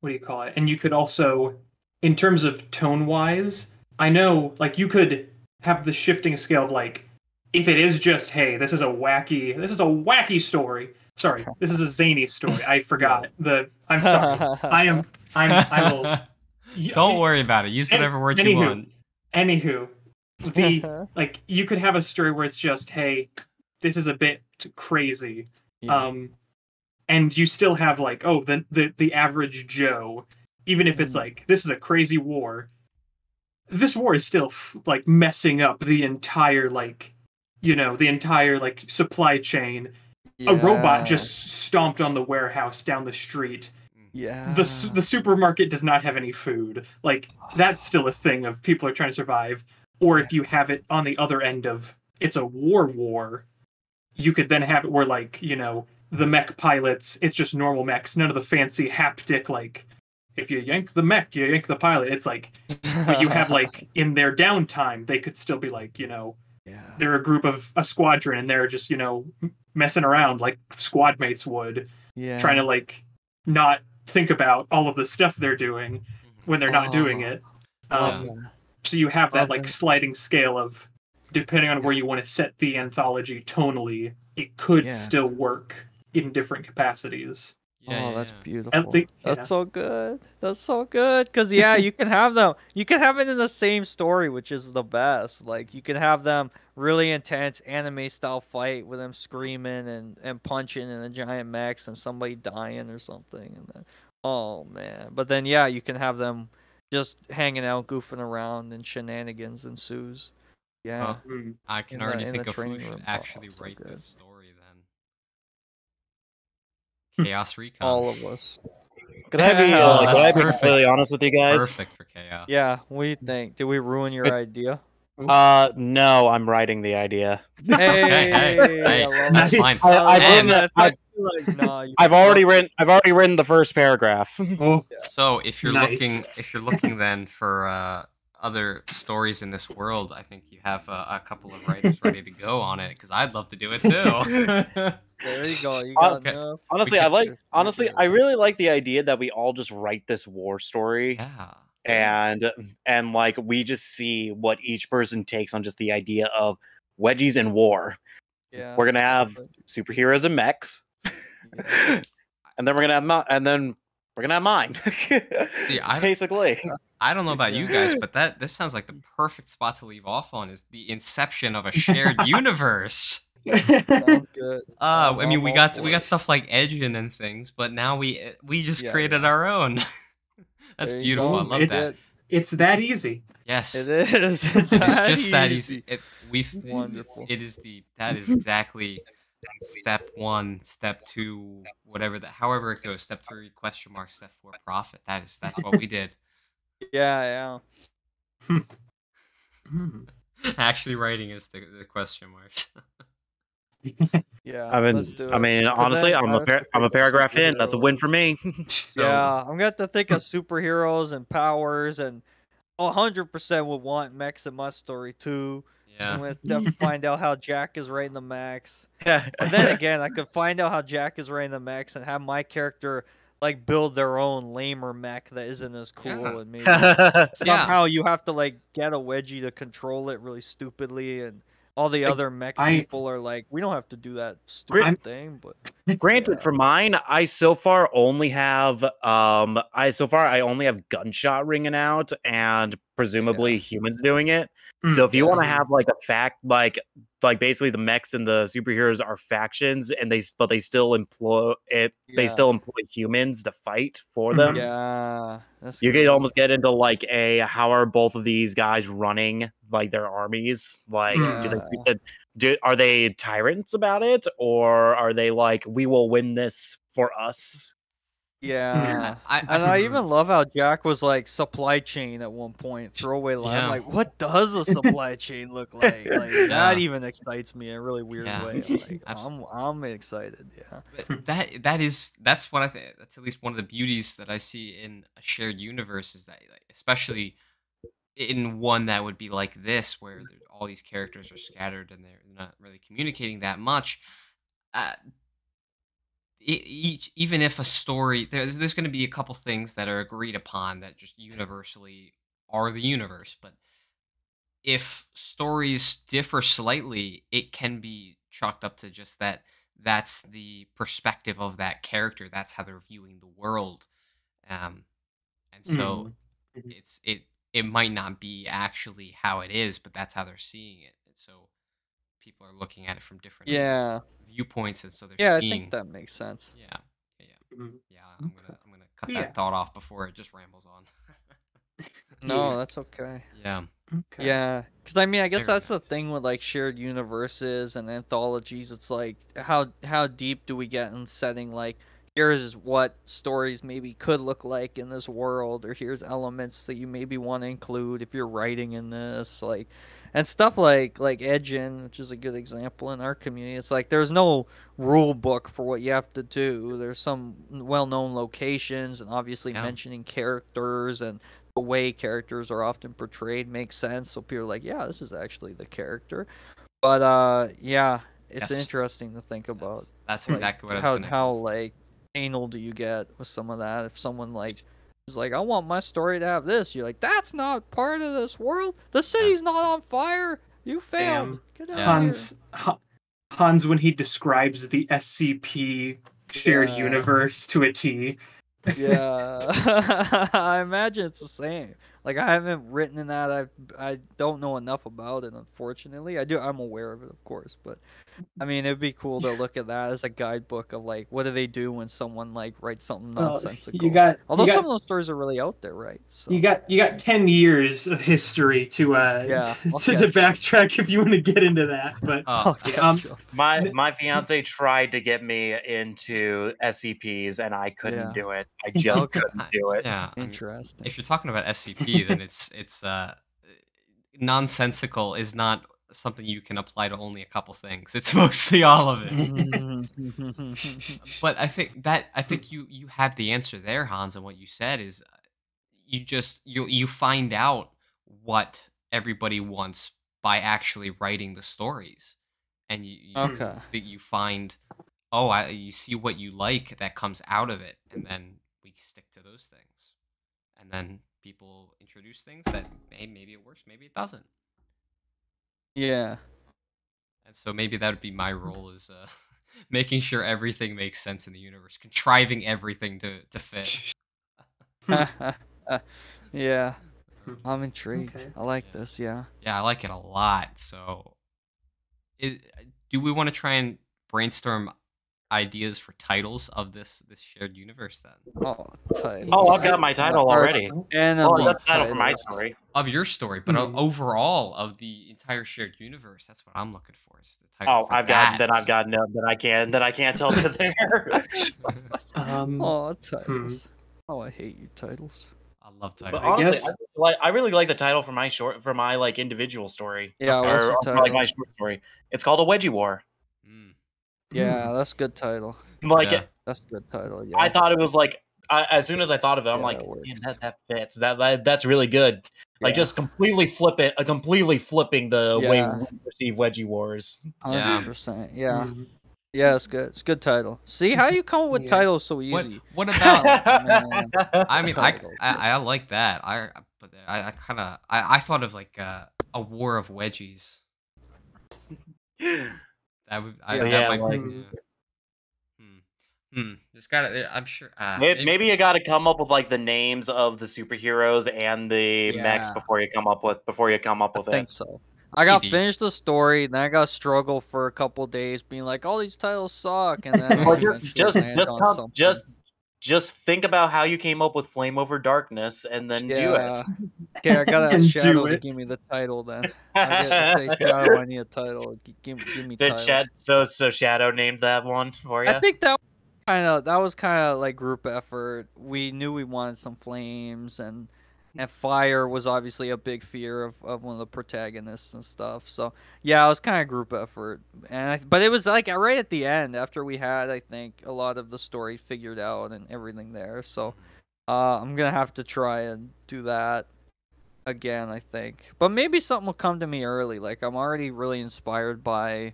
do you call it? And you could also, in terms of tone wise, I know like you could have the shifting scale of like, if it is just, hey, this is a wacky story. Sorry, this is a zany story. I forgot I'm sorry. I will. Don't worry about it. Use whatever word you want. Anywho, like you could have a story where it's just, hey, this is a bit crazy. And you still have like, the average Joe, even if it's like, this is a crazy war. This war is still like messing up the entire like, supply chain. Yeah. A robot just stomped on the warehouse down the street. Yeah. The supermarket does not have any food. Like, that's still a thing of people are trying to survive. Or if you have it on the other end of, it's a war, you could then have it where like, the mech pilots, it's just normal mechs, none of the fancy haptic, like, if you yank the mech, you yank the pilot. It's like, but you have like, in their downtime, they could still be like, they're a squadron, and they're just, messing around like squad mates would, trying to like not think about all of the stuff they're doing when they're not doing it. So you have that like sliding scale of, depending on where you want to set the anthology tonally, it could still work in different capacities. That's beautiful. That's so good. That's so good. Because you can have them. You can have it in the same story, which is the best. Like, you can have them really intense anime style fight with them screaming and punching in the giant mechs and somebody dying or something. And then, oh man. But then you can have them just hanging out, goofing around, and shenanigans ensues. Yeah. I can already think of who should actually write this story then. Chaos Recon. All of us. Could I be completely honest with you guys? Perfect for Chaos. Yeah, what do you think? Did we ruin your idea? No, I'm writing the idea. Hey, that's fine. I've already written the first paragraph. So if you're looking then for other stories in this world, I think you have a couple of writers ready to go on it, because I'd love to do it too. There you go. You got enough. Honestly, I really like the idea that we all just write this war story. Yeah. And like we just see what each person takes on just the idea of wedgies and war. Yeah. We're gonna have superheroes and mechs. and then we're gonna have mine. Basically. I don't know about you guys, but this sounds like the perfect spot to leave off on is the inception of a shared universe. Sounds good. I mean, we got stuff like Edgin and things, but now we just created our own. That's beautiful. I love that. It's that easy. Yes, it is. It's just that easy. Wonderful. That is exactly step 1, step 2, however it goes. Step 3, question mark. Step 4, profit. That's what we did. Yeah. Actually, writing is the question marks. Yeah. I mean, honestly, I'm a paragraph in. That's a win for me. Yeah, I'm gonna have to think of superheroes and powers, and 100% would want mechs in my story too. Yeah. I'm gonna definitely find out how Jack is writing the mechs. Yeah. But then again, I could find out how Jack is writing the mechs and have my character like build their own lamer mech that isn't as cool, and maybe somehow you have to like get a wedgie to control it really stupidly, and all the other mech people are like, we don't have to do that stupid thing. But granted, for mine, I so far only have I only have gunshot ringing out and presumably humans doing it. So if you want to have like a fact, like basically the mechs and the superheroes are factions, and they still employ humans to fight for them. Yeah, you could almost get into like how are both of these guys running like their armies? Like, are they tyrants about it, or are they like, we will win this for us? Yeah, I even love how Jack was like supply chain at one point. Throwaway line. I'm like, what does a supply chain look like? Like that even excites me in a really weird way. Like, I'm excited. Yeah. That's what I think. That's at least one of the beauties that I see in a shared universe is that, like, especially in one that would be like this, where all these characters are scattered and they're not really communicating that much. Even if a story, there's going to be a couple things that are agreed upon that just universally are the universe, but if stories differ slightly, it can be chalked up to just that's the perspective of that character, that's how they're viewing the world, and so it might not be actually how it is, but that's how they're seeing it, and so people are looking at it from different viewpoints, and so they're seeing. I think that makes sense. Yeah. I'm gonna cut that thought off before it just rambles on. No, that's okay. Yeah. Okay. Yeah, because I mean, I guess that's the thing with like shared universes and anthologies. It's like how deep do we get in setting like, here's what stories maybe could look like in this world, or here's elements that you maybe want to include if you're writing in this, like, and stuff like Edgin, which is a good example in our community. It's like there's no rule book for what you have to do. There's some well-known locations, and obviously mentioning characters and the way characters are often portrayed makes sense. So people are like, yeah, this is actually the character. But it's interesting to think about. That's exactly what how like anal do you get with some of that? If someone like is like, I want my story to have this, you're like, that's not part of this world. The city's not on fire. You failed. Get out here. Hans, when he describes the SCP shared universe to a T. Yeah, I imagine it's the same. Like, I haven't written in that. I don't know enough about it, unfortunately. I'm aware of it, of course, but I mean, it'd be cool to look at that as a guidebook of like, what do they do when someone like writes something nonsensical? Although some of those stories are really out there, right? So you got 10 years of history to backtrack if you want to get into that. But my fiance tried to get me into SCPs, and I couldn't do it. I just couldn't do it. Yeah, interesting. I mean, if you're talking about SCP, then it's nonsensical is not something you can apply to only a couple things. It's mostly all of it. But I think you have the answer there, Hans, and what you said is you find out what everybody wants by actually writing the stories, and you find you see what you like that comes out of it, and then we stick to those things, and then people introduce things that maybe it works, maybe it doesn't. Yeah. And so maybe that would be my role as Making sure everything makes sense in the universe, contriving everything to fit. Yeah, I'm intrigued. Okay. I like this. Yeah. Yeah, I like it a lot. So, do we want to try and brainstorm ideas for titles of this shared universe then? Oh, titles. Oh, I've got my title already. Enemy Oh, I got the title for my titles. story. Of your story, but Hmm. overall of the entire shared universe. That's what I'm looking for. Is the title Oh, for I've that. got no, then I can't tell you there. Oh, titles. Oh, I hate you, titles. I love titles. But honestly, guess- I really like the title for my like individual story. Yeah, Okay. what's your or title? like my short story. It's called A Wedgie War. Mm, Yeah, that's a good title. Like yeah. That's a good title. Yeah. I thought it was like as soon as I thought of it, I'm Yeah, like, that works. man, that fits. That's really good. Like Yeah. just completely flipping the way Yeah. we perceive Wedgie Wars. 100%. Yeah. Mhm. Yeah, it's good. It's a good title. See how you come up with Yeah. titles so easy. What about? Man. I mean, Title. I like that. But I kind of I thought of like a war of wedgies. That would that Yeah, might like- be. There's gotta. I'm sure. Maybe you got to come up with like the names of the superheroes and the mechs Yeah. before you come up with I think it. so. I got Maybe. finished the story, then I got struggle for a couple days, being like, "All these titles suck," and then I Or eventually land on something. just think about how you came up with Flame Over Darkness and then do it. Okay, I gotta And ask do Shadow to it. give me the title then. I get to say Shadow, I need a title. Give me Did title. so Shadow named that one for you? I think that was kind of like group effort. We knew we wanted some flames, and fire was obviously a big fear of one of the protagonists and stuff. So yeah, it was kind of group effort, but it was like right at the end after we had, I think, a lot of the story figured out and everything there. So I'm gonna have to try and do that again, I think. But maybe something will come to me early. Like I'm already really inspired by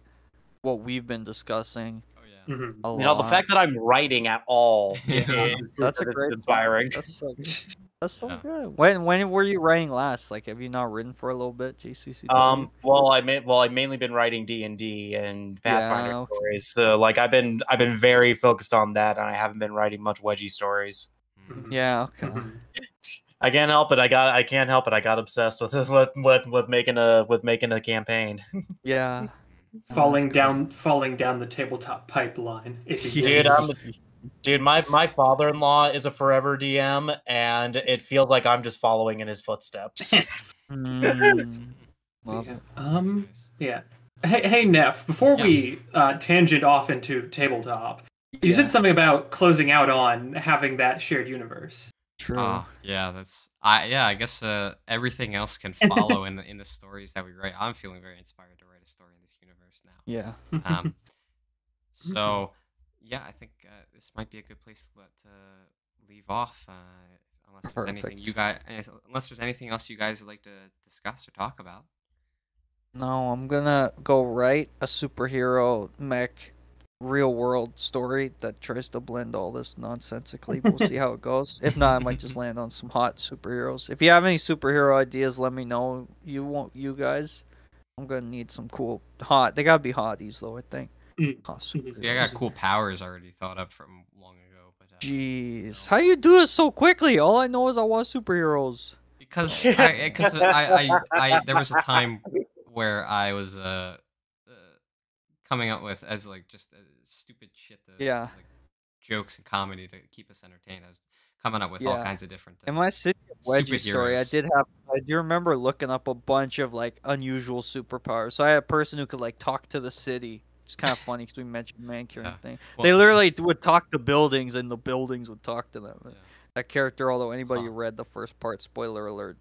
what we've been discussing. Oh yeah. Mhm. A You know, the lot. fact that I'm writing at all Yeah. That's a is great inspiring. That's so Yeah. good. When were you writing last? Like, have you not written for a little bit, JCCW? I've mainly been writing D&D and Pathfinder okay. stories. So like I've been very focused on that, and I haven't been writing much Wedgie stories. Mhm. Yeah, okay. Mhm. I can't help it. I can't help it. I got obsessed with making a campaign. Yeah. Falling that's down the tabletop pipeline. It Dude, begins. Dude, my father-in-law is a forever DM, and it feels like I'm just following in his footsteps. Love it. Yeah. Hey, Neff. Before we tangent off into tabletop, you said something about closing out on having that shared universe. True. Oh, yeah, I guess everything else can follow in the stories that we write. I'm feeling very inspired to write a story in this universe now. Yeah. So yeah, I think this might be a good place to leave off. Unless there's anything else you guys would like to discuss or talk about. No, I'm gonna go write a superhero mech real world story that tries to blend all this nonsensically. We'll see how it goes. If not, I might just land on some hot superheroes. If you have any superhero ideas, let me know. You guys. I'm gonna need some cool hot. They gotta be hotties though, I think. Hot superheroes. See, I got cool powers already thought up from long ago. But Jeez, how you do it so quickly? All I know is I want superheroes. because I there was a time where I was coming up with as like just stupid shit to Yeah. like jokes and comedy to keep us entertained. I was coming up with all Yeah. kinds of different In my City of Wedgie story, I superheroes. do remember looking up a bunch of like unusual superpowers. So I had a person who could like talk to the city. It's kind of funny because we mentioned Mancure Yeah. and thing. Well- They literally would talk to buildings, and the buildings would talk to them. Yeah. That character, although anybody who Huh. read the first part, spoiler alert,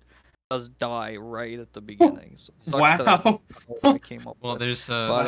does die right at the beginning. So sucks to that Wow. I came up Well, with. there's But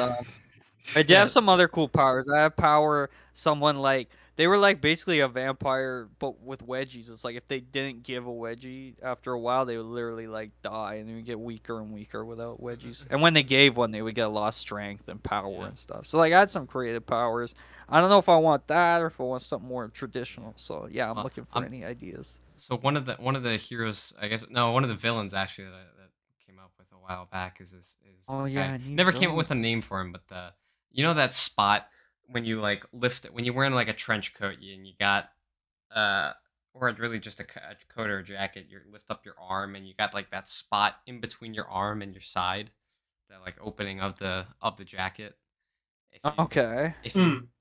I did Yeah. have some other cool powers. I have power. Someone like they were like basically a vampire, but with wedgies. It's like if they didn't give a wedgie after a while, they would literally like die, and they would get weaker and weaker without wedgies. And when they gave one, they would get a lot of strength and power Yeah. and stuff. So like I had some creative powers. I don't know if I want that or if I want something more traditional. So yeah, I'm Well, looking for any ideas. So one of the heroes, I guess, no, one of the villains actually that came up with a while back is Oh, this yeah, guy. I need Never came up with a villains. name for him, but you know that Spot when you like lift it, when you're wearing like a trench coat and you got or really just a coat or a jacket, you lift up your arm and you got like that spot in between your arm and your side, that like opening of the jacket. Okay.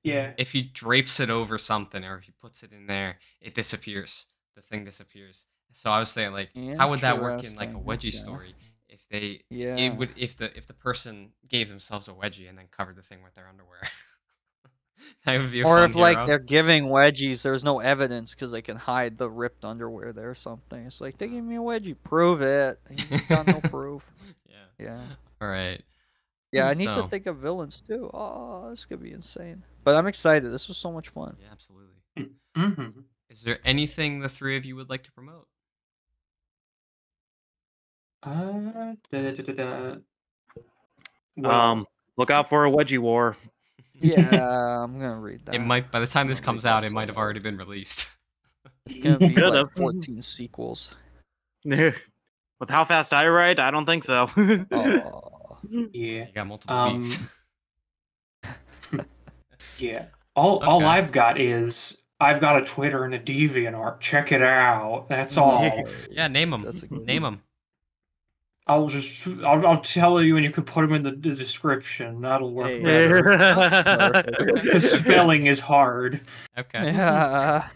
Yeah. If he drapes it over something or if he puts it in there, it disappears. The thing disappears. So I was saying, like, how would that work in like a wedgie story? If they, it would, if the person gave themselves a wedgie and then covered the thing with their underwear. That would be a Or fun if like hero. they're giving wedgies, there's no evidence because they can hide the ripped underwear there or something. It's like, they gave me a wedgie, prove it. You got no proof. Yeah. All right. Yeah, I need to So- think of villains too. Oh, this could be insane. But I'm excited. This was so much fun. Yeah, absolutely. Mm-hmm. Is there anything the three of you would like to promote? Well, Look out for a wedgie war. Yeah, I'm gonna read that. It might, by the time I'm this gonna comes read out, that it might have somewhere. already been released. It's gonna be Could like have. 14 sequels. With how fast I write, I don't think so. Oh. yeah. You got multiple weeks. Yeah. All Okay. I've got is I've got a Twitter and a DeviantArt. Check it out. That's all. Yeah, name them. That's a good Name them. I'll tell you, and you could put them in the description. That'll work Hey. better. Because spelling is hard. Okay. Yeah.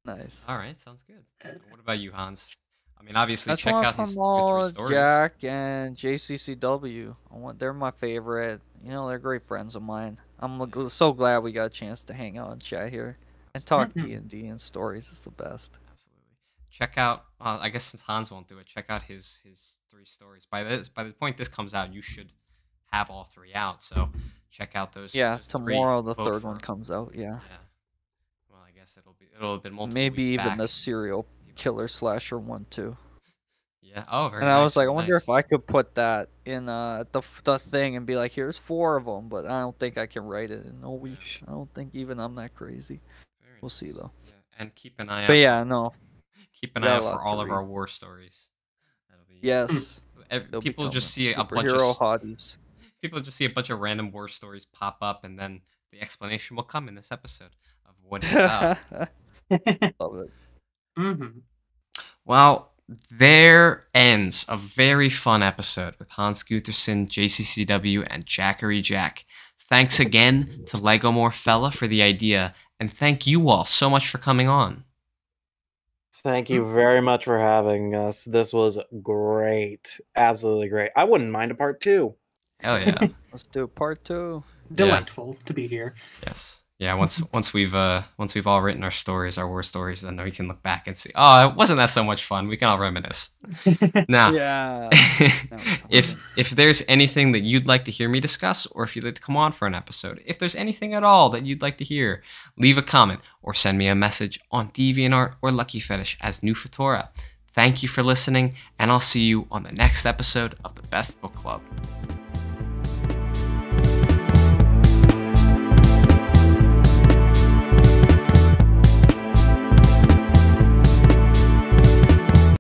Nice. All right, sounds good. What about you, Hans? I mean, obviously, That's check why I out his good three promote stories. Jack and JCCW. They're my favorite. You know, they're great friends of mine. I'm so glad we got a chance to hang out and chat here and talk D&D and stories. It's the best. Absolutely. Check out. I guess since Hans won't do it, check out his three stories. By the point this comes out, you should have all three out. So check out those. Yeah, those three, tomorrow the both third for- one comes out. Yeah. Yeah. Well, I guess it'll have been multiple. Maybe weeks even back. the serial killer slasher one too. Yeah. Oh, very. And I nice, was like, I very wonder nice. if I could put that in the thing and be like, here's 4 of them, but I don't think I can write it in a week. I don't think even I'm that crazy. Very We'll nice. see though. Yeah. And keep an eye out. But yeah, no. Keep an got eye a out lot for to all of read. our war stories. That'll be. Yes. they'll People become just see a bunch superhero of hotties. people just see a bunch of random war stories pop up, and then the explanation will come in this episode of what it's about. Love it. Mm-hmm. Well, there ends a very fun episode with Hans Gutherson, JCCW, and JackereJack. Thanks again to Lego More Fella for the idea, and thank you all so much for coming on. Thank you very much for having us. This was great. Absolutely great. I wouldn't mind a part 2. Hell yeah. Let's do part 2. Delightful to be here. Yes. Yeah, once we've all written our stories, our war stories, then we can look back and see, oh, wasn't that so much fun? We can all reminisce. Now, Yeah. if there's anything that you'd like to hear me discuss, or if you'd like to come on for an episode, if there's anything at all that you'd like to hear, leave a comment or send me a message on DeviantArt or Lucky Fetish as New Fetora. Thank you for listening, and I'll see you on the next episode of the Best Book Club.